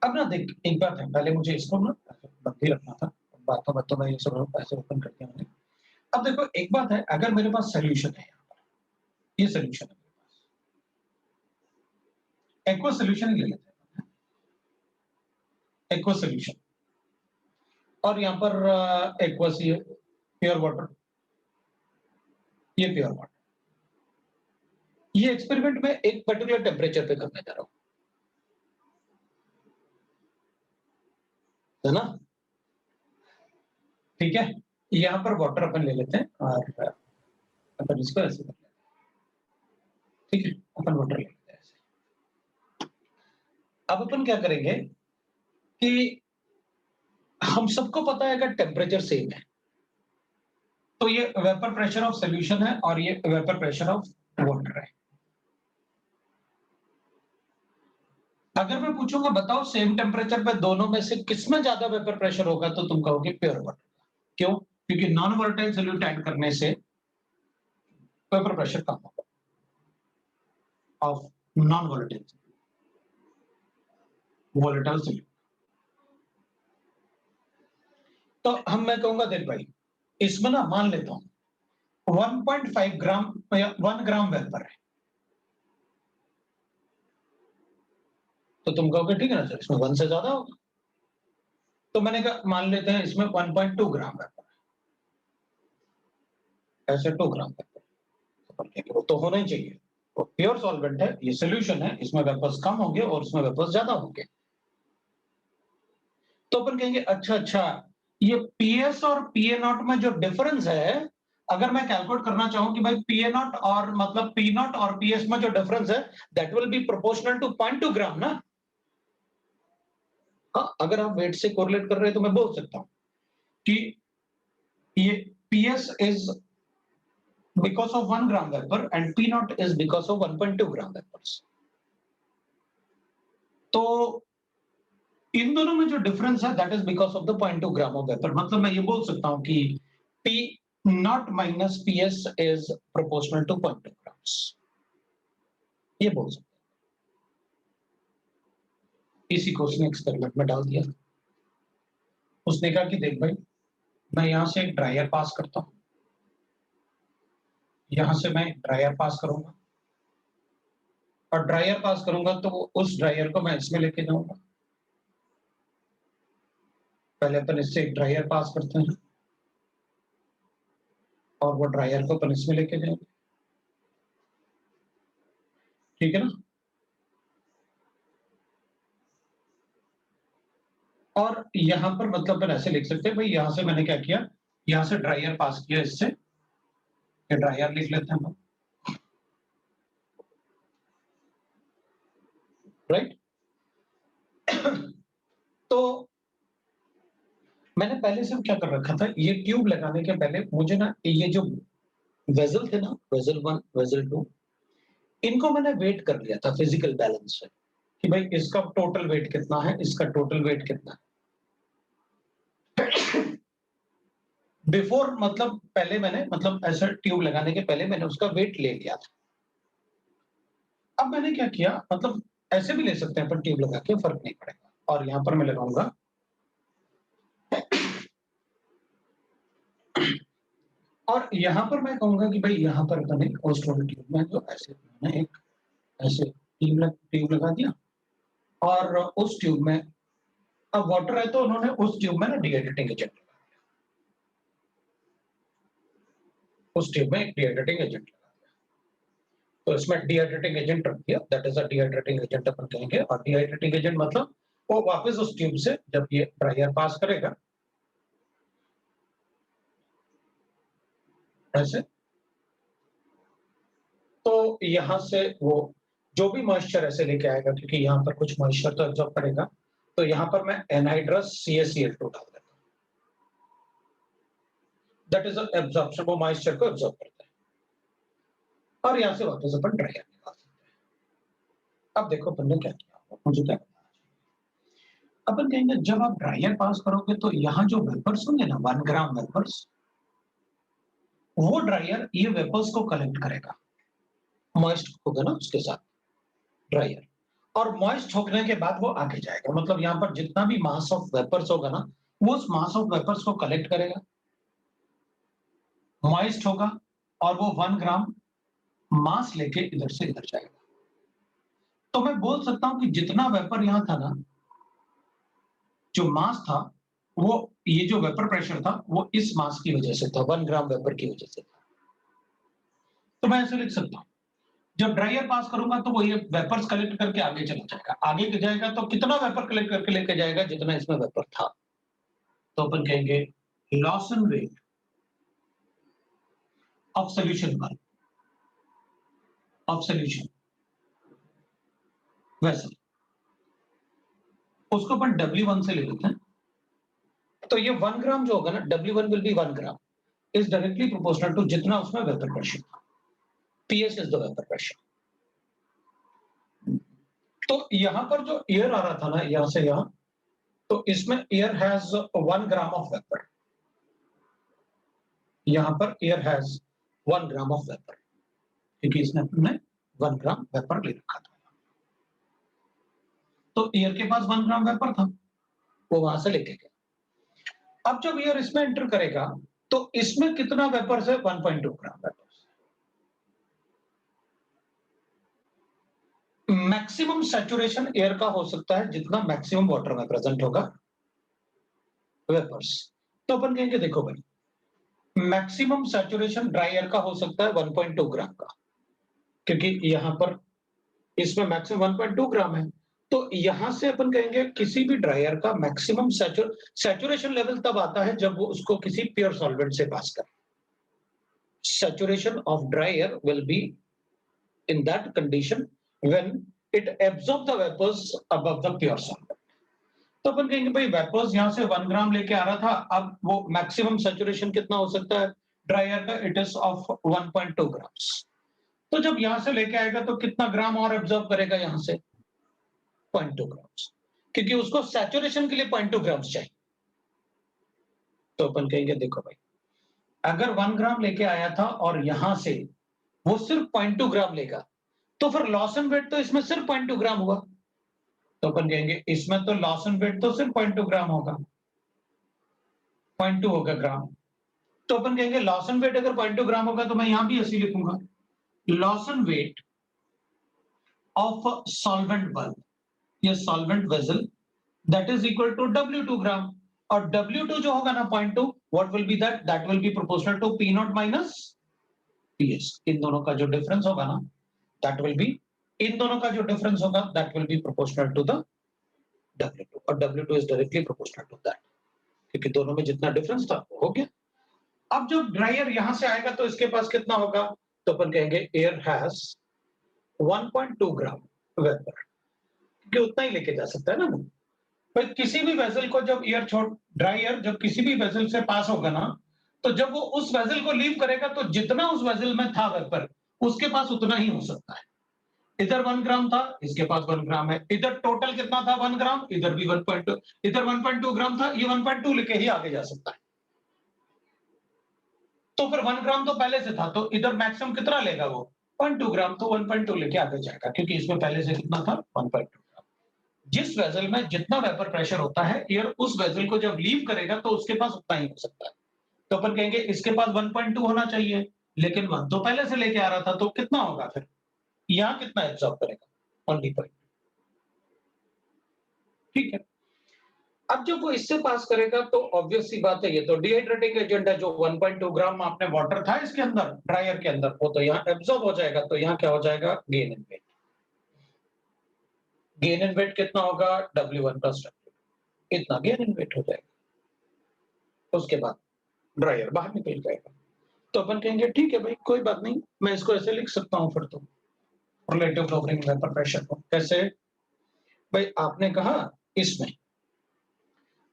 अब ना देख, एक बात है, पहले मुझे इसको ना बंद ही रखना था, बातों बातों में ये सब ऐसे ओपन कर दिया मैंने। अब देखो एक बात है, अगर मेरे पास सोल्यूशन है यहाँ पर, ये सोल्यूशन है मेरे पास, एक्वा सोल्यूशन ले लेते हैं, एक्वा सोल्यूशन, और यहाँ पर एक्वा सी है, प्योर वाटर, ये प्योर वाटर। ये एक्सपेरिमेंट में एक पर्टिकुलर टेम्परेचर पे करने जा रहा हूँ, है ना। ठीक है, यहाँ पर वाटर अपन ले लेते हैं और अपन इसको ऐसे कर लेते हैं, ठीक है। अपन वाटर ले लेते हैं ऐसे। अब अपन क्या करेंगे कि हम सबको पता है अगर टेम्परेचर सेम है तो ये वेपर प्रेशर ऑफ सोल्यूशन है और ये वेपर प्रेशर ऑफ वाटर है। अगर मैं पूछूंगा बताओ सेम टेम्परेचर पे दोनों में से किसमें ज्यादा वेपर प्रेशर होगा, तो तुम कहोगे प्योर वाटर। क्यों? क्योंकि नॉन वोलेटाइल सोल्यूट ऐड करने से वेपर प्रेशर कम होगा of non volatile volatile solute. तो मैं कहूंगा देख भाई, इसमें ना मान लेता हूं 1.5 ग्राम या 1 ग्राम वेपर है, तो तुम कहोगे ठीक है ना सर, इसमें 1 से ज्यादा होगा। तो मैंने कहा मान लेते हैं इसमें 1.2 ग्राम वेपर है, ऐसे 2 ग्राम वेपर, वो तो होना ही चाहिए। वो प्योर सॉल्वेंट है, ये सोल्यूशन है, इसमें वेपर्स कम होंगे और इसमें वेपर्स ज्यादा होंगे। तो अपन कहेंगे अच्छा अच्छा, ये पीएस और पीए नॉट में जो डिफरेंस है अगर मैं कैलकुलेट करना चाहूं कि भाई पीए नॉट और मतलब पी नॉट और पीएस में जो डिफरेंस है that will be proportional to 0.2 gram ना। हाँ, अगर आप वेट से कोरिलेट कर रहे हैं तो मैं बोल सकता हूं कि ये PS is because of 1 gram vapour and P not is because of 1.2 gram vapours. तो इन दोनों में जो डिफरेंस है that is because of the 0.2 gram of vapour. मतलब मैं ये बोल सकता हूं कि P not minus PS is proportional to 0.2 grams, ये बोल सकते हैं। इसी को उसने एक्सपेरिमेंट में डाल दिया। उसने कहा कि देख भाई, मैं यहां से एक ड्रायर पास करता हूं, यहां से मैं ड्रायर पास करूंगा और ड्रायर पास करूंगा तो उस ड्रायर को मैं इसमें लेके जाऊंगा। पहले अपन इससे एक ड्रायर पास करते हैं और वो ड्रायर को अपन इसमें लेके जाएंगे, ठीक है ना। और यहां पर मतलब अपन ऐसे लिख सकते हैं भाई, यहां से मैंने क्या किया, यहां से ड्रायर पास किया इससे, ये ड्रायर लिख लेते हैं हम, राइट। तो मैंने पहले से क्या कर रखा था, ये ट्यूब लगाने के पहले मुझे ना ये जो वेजल थे ना, वेजल 1 वेजल 2, इनको मैंने वेट कर लिया था फिजिकल बैलेंस से कि भाई इसका टोटल वेट कितना है, इसका टोटल वेट कितना है। बिफोर मतलब पहले मैंने मतलब ऐसा ट्यूब लगाने के पहले मैंने उसका वेट ले लिया था। अब मैंने क्या किया, मतलब ऐसे भी ले सकते हैं पर ट्यूब लगा के फर्क नहीं पड़ेगा। और यहां पर मैं लगाऊंगा और यहां पर मैं कहूंगा कि भाई यहां पर अपन एक पोस्ट वाली ट्यूब में जो ऐसे मैंने एक ऐसे ट्यूब लगा दिया और उस ट्यूब में अब वाटर है तो उन्होंने उस ट्यूब में ना डिहाइड्रेटिंग एजेंट, उस ट्यूब में एक डिहाइड्रेटिंग एजेंट लगा दिया। तो इसमें डिहाइड्रेटिंग एजेंट रख दिया, that is a dehydrating agent अपन कहेंगे। और डिहाइड्रेटिंग एजेंट मतलब वो वापस उस ट्यूब से जब ये ड्रायर पास करेगा ऐसे, तो यहां से वो जो भी मॉइस्चर ऐसे लेके आएगा, क्योंकि यहाँ पर कुछ मॉइस्चर तो एब्जॉर्ब करेगा, तो यहाँ पर मैं एनहाइड्रस CaCl2 डाल देता हूँ, दैट इज एब्जॉर्प्शन, वो मॉइस्चर को एब्जॉर्ब करता है। और यहाँ से वापस अपन ड्रायर निकाल सकते हैं। अब देखो अपन ने क्या किया, मुझे क्या करना है। अपन कहेंगे जब आप ड्रायर पास करोगे तो यहाँ जो वेपर्स होंगे ना 1 ग्राम वेपर्स, वो ड्रायर ये वेपर्स को कलेक्ट करेगा, मॉइस्ट होगा ना उसके साथ ड्रायर, और मॉइस्ट होने के बाद वो आगे जाएगा। मतलब यहाँ पर जितना भी मास ऑफ वेपर्स होगा ना, वो उस मास ऑफ वेपर्स को कलेक्ट करेगा, मॉइस्ट होगा और वो 1 ग्राम मास लेके इधर से इधर जाएगा। तो मैं बोल सकता हूं कि जितना वेपर यहां था ना, जो मास था, वो ये जो वेपर प्रेशर था वो इस मास की वजह से था, 1 ग्राम वेपर की वजह से था। तो मैं ऐसे लिख सकता हूं, जब ड्रायर पास करूंगा तो वो ये वेपर्स कलेक्ट करके आगे चला जाएगा, आगे जाएगा तो कितना वेपर कलेक्ट करके लेके जाएगा, जितना इसमें वेपर था। तो अपन कहेंगे loss in weight of solution of solution vessel, उसको अपन W1 से ले लेते हैं। तो ये 1 ग्राम जो होगा ना, W1 will be 1 gram is directly proportional to जितना उसमें वेपर प्रेशर था। PS is the vapour pressure. तो यहां पर जो एयर आ रहा था ना, यहां से यहां, तो इसमें air has 1 gram of vapour, यहां पर air has 1 gram of vapour, क्योंकि इसने अपने 1 ग्राम वेपर ले रखा था। तो एयर के पास 1 ग्राम वेपर था, वो वहां से लेके गया। अब जब एयर इसमें एंटर करेगा तो इसमें कितना वेपर है, 1.2 ग्राम वेपर। मैक्सिमम सैचुरेशन एयर का हो सकता है जितना मैक्सिमम वाटर में प्रेजेंट होगा वेपर्स। तो अपन कहेंगे देखो भाई, मैक्सिमम सैचुरेशन ड्राई एयर का हो सकता है 1.2 ग्राम का, क्योंकि यहां पर इसमें मैक्सिमम 1.2 ग्राम है। तो यहां से अपन कहेंगे किसी भी ड्रायर का मैक्सिमम सैचुरेशन लेवल तब आता है जब वो उसको किसी प्योर सॉल्वेंट से पास करे। saturation of dry air will be in that condition when it absorbs the vapors above the pure solvent. तो अपन कहेंगे भाई वेपर्स यहां से 1 ग्राम लेके आ रहा था, अब वो मैक्सिमम सैचुरेशन कितना हो सकता है ड्राई एयर का, इट इज ऑफ 1.2 ग्राम्स। तो जब यहां से लेके आएगा तो कितना ग्राम और एब्जॉर्ब करेगा यहां से 0.2 ग्राम्स, क्योंकि उसको सैचुरेशन के लिए 0.2 ग्राम्स चाहिए। तो अपन कहेंगे देखो भाई, अगर 1 ग्राम लेके आया था और यहां से वो सिर्फ 0.2 ग्राम लेगा, तो फिर लॉस एंड वेट तो इसमें सिर्फ 0.2 ग्राम हुआ। तो अपन कहेंगे इसमें तो लॉस एंड वेट तो सिर्फ 0.2 ग्राम होगा, 0.2 होगा ग्राम। तो अपन कहेंगे लॉस एंड वेट अगर 0.2 ग्राम होगा तो मैं यहां भी ऐसे लिखूंगा, loss and weight of solvent bulb या solvent vessel that is equal to W2 gram, और W2 जो होगा ना 0.2, what will be that, that will be proportional to P not minus PS। इन दोनों का जो डिफरेंस होगा ना, दैट विल बी, इन दोनों का जो डिफरेंस होगा that will be proportional to the W2, और W2 is directly proportional to that, क्योंकि दोनों में जितना डिफरेंस था वो हो गया। अब जब ड्राई एयर यहां से आएगा तो इसके पास कितना होगा, तो अपन कहेंगे एयर हैज 1.2 ग्राम वेपर, क्योंकि उतना ही लेके जा सकता है ना वो। पर किसी भी वेसल को जब एयर छोड़, ड्राई एयर जब किसी भी वेसल से पास होगा ना, तो जब वो उस वेसल को लीव करेगा तो जितना उस वेसल में था वेपर, उसके पास उतना ही हो सकता है। इधर 1 ग्राम था, इसके पास 1 ग्राम है, इधर टोटल कितना था 1 ग्राम, इधर भी 1.2, इधर 1.2 ग्राम था, ये 1.2 लेके ही आगे जा सकता है। तो फिर 1 ग्राम तो पहले से था, तो इधर मैक्सिमम कितना लेगा वो 0.2 ग्राम, तो 1.2 लेके आगे जाएगा, क्योंकि इसमें पहले से कितना था 1.2 ग्राम। जिस वेसल में जितना वेपर प्रेशर होता है, एयर उस वेसल को जब लीव करेगा तो उसके पास उतना ही हो सकता है। तो अपन कहेंगे इसके पास 1.2 होना चाहिए, लेकिन 1 तो पहले से लेके आ रहा था, तो कितना होगा फिर, यहां कितना एब्जॉर्ब करेगा, ओनली 0.2। ठीक है। अब जब वो इससे पास करेगा तो ऑब्वियस सी बात है, ये तो डिहाइड्रेटिंग एजेंट है, जो 1.2 ग्राम आपने वाटर था इसके अंदर, ड्रायर के अंदर, वो तो यहाँ एब्जॉर्ब हो जाएगा, तो यहाँ क्या हो जाएगा gain in weight. Gain in weight कितना होगा W1 प्लस W2, इतना गेन इन वेट हो जाएगा। उसके बाद ड्रायर बाहर निकल जाएगा। तो अपन कहेंगे ठीक है भाई, कोई बात नहीं, मैं इसको ऐसे लिख सकता हूँ फिर तो, रिलेटिव लॉवरिंग वेपर प्रेशर को कैसे, भाई आपने कहा इसमें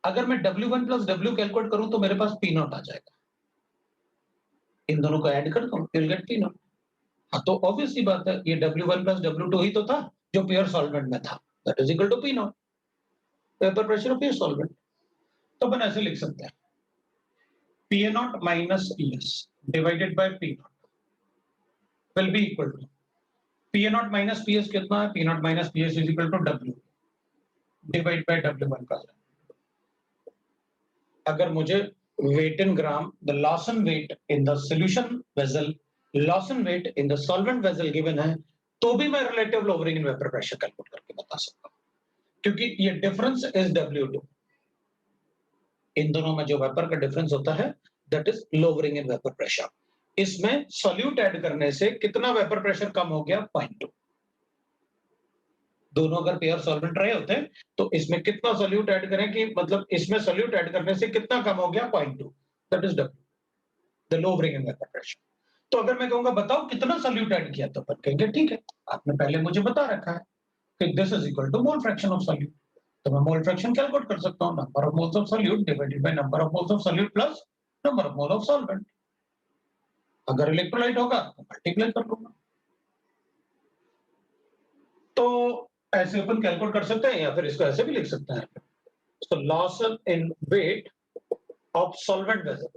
अगर मैं W1 प्लस W कैलकुलेट करूं तो मेरे पास P नॉट आ जाएगा, इन दोनों को ऐड कर दो, you'll get P नॉट। हाँ, तो ऑब्वियस सी बात है, ये W1 प्लस W2 ही तो था जो प्योर सॉल्वेंट में था, that is equal to P not, vapour pressure of pure solvent. तो अपन ऐसे लिख सकते हैं, P not minus PS divided by P not will be equal to P not minus PS कितना है, P not minus PS is equal to W divide by W1 का। अगर मुझे weight in gram, the Lawson weight in the solution vessel, Lawson weight in the solvent vessel given है, तो भी मैं relative lowering in vapor pressure calculate करके बता सकता हूँ, क्योंकि ये डिफरेंस इज W2, इन दोनों में जो वेपर का डिफरेंस होता है that is lowering in vapour pressure. इसमें सॉल्यूट ऐड करने से कितना वेपर प्रेशर कम हो गया 0.2। दोनों अगर पेयर सॉल्वेंट रहे होते तो इसमें कितना सॉल्यूट ऐड करें कि मतलब इसमें सॉल्यूट ऐड करने से कितना कम हो गया 0.2, that is W, the lowering in vapour pressure. तो अगर मैं कहूंगा बताओ कितना सॉल्यूट ऐड किया, तो अपन कहेंगे ठीक है, आपने पहले मुझे बता रखा है कि this is equal to mole fraction of solute, तो मैं मोल फ्रैक्शन कैलकुलेट कर सकता हूं, number of moles of solute divided by number of moles of solute plus number of mole of solvent. अगर इलेक्ट्रोलाइट होगा तो मल्टीप्लाई कर लूंगा। तो ऐसे अपन कैलकुलेट कर सकते हैं, या फिर इसको ऐसे भी लिख सकते हैं, so loss in weight of solvent vessel।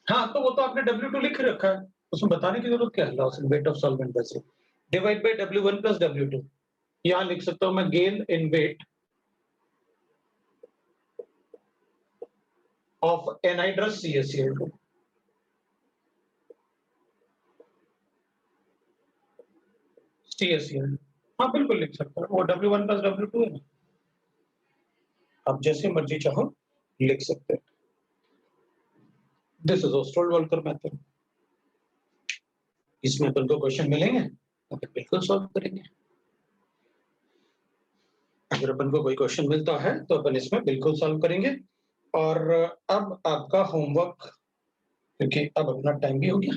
हाँ, तो वो तो आपने W2 लिख रखा है, उसमें बताने की जरूरत क्या है, loss in wait of solvent vessel divide by W1 plus W2। यहां लिख सकता हूं मैं gain in weight of anhydrous CaCl2। CaCl2, हाँ बिल्कुल लिख सकता हूं, वो W1 प्लस W2 है ना, आप जैसे मर्जी चाहो लिख सकते हैं। This is Ostwald Walker method. इसमें अपन को क्वेश्चन मिलेंगे तो फिर बिल्कुल सॉल्व करेंगे। अगर अपन को कोई क्वेश्चन मिलता है तो अपन इसमें बिल्कुल सॉल्व करेंगे। और अब आपका होमवर्क क्योंकि अब अपना टाइम भी हो गया,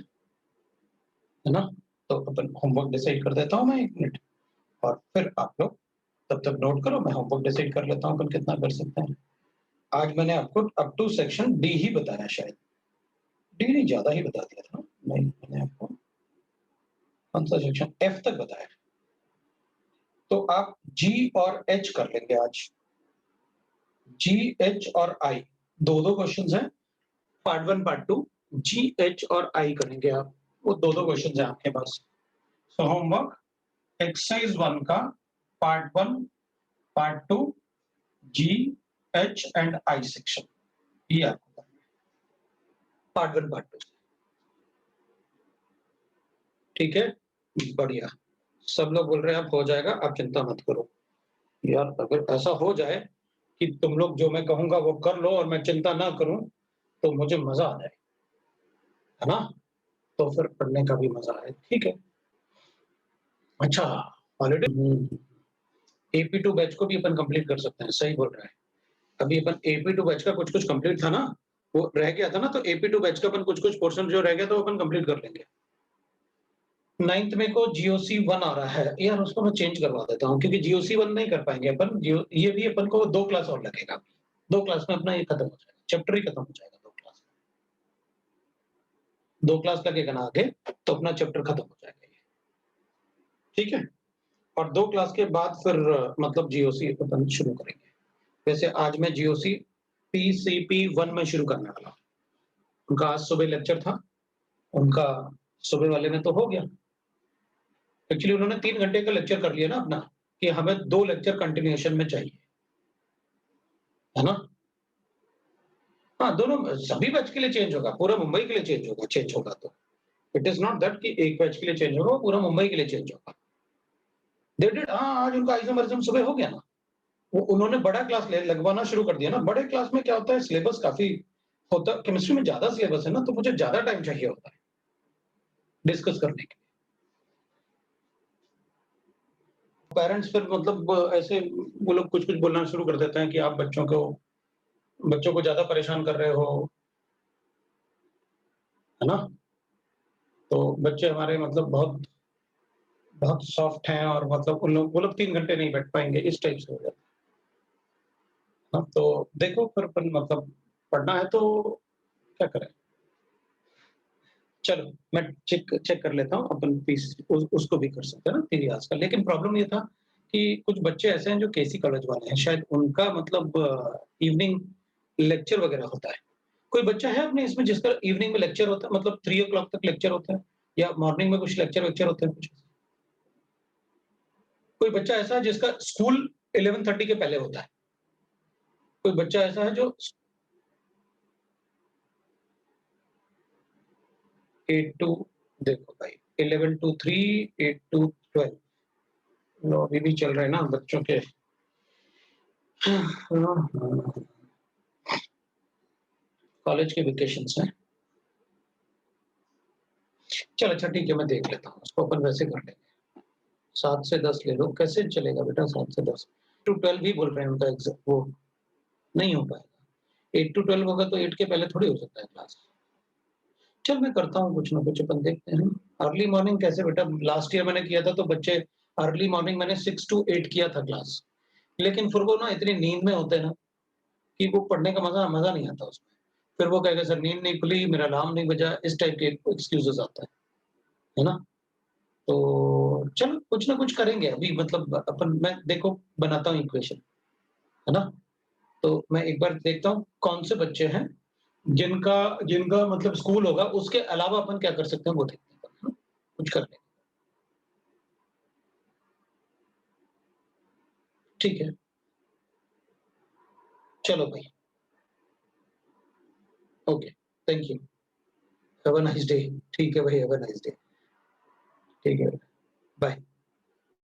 है ना? तो अपन होमवर्क डिसाइड कर देता हूँ मैं 1 मिनट, और फिर आप लोग तब तक नोट करो, मैं होमवर्क डिसाइड कर लेता हूँ अपन कितना कर सकते हैं। आज मैंने आपको अप टू सेक्शन डी ही बताया शायद। डी नहीं, ज़्यादा ही बता दिया था। नहीं, मैंने आपको कौन-सा सेक्शन एफ तक बताया। तो आप जी और एच कर लेंगे आज। जी, एच और आई, 2-2 क्वेश्चंस हैं, पार्ट 1, पार्ट 2। जी, एच और आई करेंगे आप। वो 2-2 क्वेश्चंस हैं आपके पास। सो होमवर्क एक्सरसाइज 1 का part 1, part 2, G, H and I section, ये आपको करना है। Part 1, part 2। ठीक है? बढ़िया। सब लोग बोल रहे हैं अब हो जाएगा, आप चिंता मत करो। यार अगर ऐसा हो जाए कि तुम लोग जो मैं कहूँगा वो कर लो और मैं चिंता ना करूँ, तो मुझे मज़ा आ जाए। है ना? तो फिर पढ़ने का भी मज़ा आए। ठीक है। अच्छा, हॉलिडे AP2 बैच को भी अपन कंप्लीट कर सकते हैं, सही बोल रहा है। अभी अपन AP2 बैच का कुछ-कुछ कंप्लीट था ना, वो रह गया था ना, तो AP2 बैच का अपन कुछ-कुछ पोर्शन जो रह गया था वो अपन कंप्लीट कर लेंगे। 9th में को GOC 1 आ रहा है, यार उसको मैं चेंज करवा देता हूँ क्योंकि GOC 1 नहीं कर पाएँगे अपन, ये भी अपन को 2 क्लास और लगेगा। 2 क्लास में अपना ये खत्म हो जाएगा, चैप्टर ही खत्म हो जाएगा 2 क्लास में। 2 क्लास लगेगा ना आगे, तो अपना चैप्टर खत्म हो जाएगा ये। ठीक है? और 2 क्लास के बाद फिर मतलब GOC अपन शुरू करेंगे। वैसे आज मैं GOC PCP 1 में शुरू करने वाला हूँ। उनका आज सुबह लेक्चर था, उनका सुबह वाले में तो हो गया। एक्चुअली उन्होंने 3 घंटे का लेक्चर कर लिया ना अपना, कि हमें 2 लेक्चर कंटिन्यूएशन में चाहिए। है ना? हाँ, दोनों सभी बैच के लिए चेंज होगा, पूरा मुंबई के लिए चेंज होगा तो। इट इज़ नॉट दैट कि एक बैच के लिए चेंज होगा, पूरा मुंबई के लिए चेंज होगा। दे डिड हाँ, आज उनका आइसोमरिज्म सुबह हो गया ना। वो उन्होंने बड़ा क्लास ले लगवाना शुरू कर दिया ना। बड़े क्लास में क्या होता है, सिलेबस काफ़ी होता, केमिस्ट्री में ज़्यादा सिलेबस है ना, तो मुझे ज़्यादा टाइम चाहिए होता है, डिस्कस करने के लिए। पेरेंट्स फिर मतलब ऐसे वो लोग कुछ-कुछ बोलना शुरू कर देते हैं कि आप बच्चों को ज़्यादा परेशान कर रहे हो, है ना? तो बच्चे हमारे मतलब बहुत बहुत सॉफ्ट हैं और मतलब वो लोग 3 घंटे नहीं बैठ पाएँगे, इस टाइप से हो जाता है। हाँ, तो देखो फिर अपन मतलब पढ़ना है तो क्या करें? चलो, मैं चेक चेक कर लेता हूँ, अपन फीस उसको भी कर सकते हैं ना थ्योरी आवर्स का। लेकिन प्रॉब्लम ये था कि कुछ बच्चे ऐसे हैं जो केसी कॉलेज वाले हैं, शायद उनका मतलब इवनिंग लेक्चर वगैरह होता है। कोई बच्चा है अपने इसमें जिसका इवनिंग में लेक्चर होता है, मतलब 3 ओ क्लॉक तक लेक्चर होता है या मॉर्निंग में कुछ लेक्चर-वेक्चर होते हैं कुछ? कोई बच्चा ऐसा है जिसका स्कूल 11:30 के पहले होता है? कोई बच्चा ऐसा है जो 8 टू देखो भाई 11 टू 3, 8 टू 12 लो अभी भी चल रहे हैं ना बच्चों के। कॉलेज के वेकेशंस हैं। चल अच्छा ठीक है, मैं देख लेता हूँ, उसको अपन वैसे कर लेंगे। 7 से 10 ले लो, कैसे चलेगा बेटा 7 से 10? 8 टू 12 भी बोल रहे हैं उनका वो नहीं हो पाएगा। 8 टू 12 होगा तो 8 के पहले थोड़ी हो सकता है क्लास। चल मैं करता हूँ कुछ ना कुछ, अपन देखते हैं। अर्ली मॉर्निंग कैसे बेटा, लास्ट ईयर मैंने किया था तो बच्चे अर्ली मॉर्निंग मैंने 6 टू 8 किया था क्लास। लेकिन फिर वो ना इतनी नींद में होते हैं ना कि वो पढ़ने का मज़ा मज़ा नहीं आता उसमें। फिर वो कहेगा सर नींद नहीं खुली, मेरा अलार्म नहीं बजा, इस टाइप के एक्सक्यूज़ेज़ आता है ना? तो चलो कुछ ना कुछ करेंगे अभी, मतलब अपन मैं देखो बनाता हूँ इक्वेशन, है ना? तो मैं एक बार देखता हूँ कौन से बच्चे हैं जिनका जिनका मतलब स्कूल होगा, उसके अलावा अपन क्या कर सकते हैं वो देखते हैं, है ना? कुछ कर लेंगे। ठीक है, चलो भाई, okay, thank you, have a nice day. ठीक है भाई, हैव अ नाइस डे। ठीक है, बाय।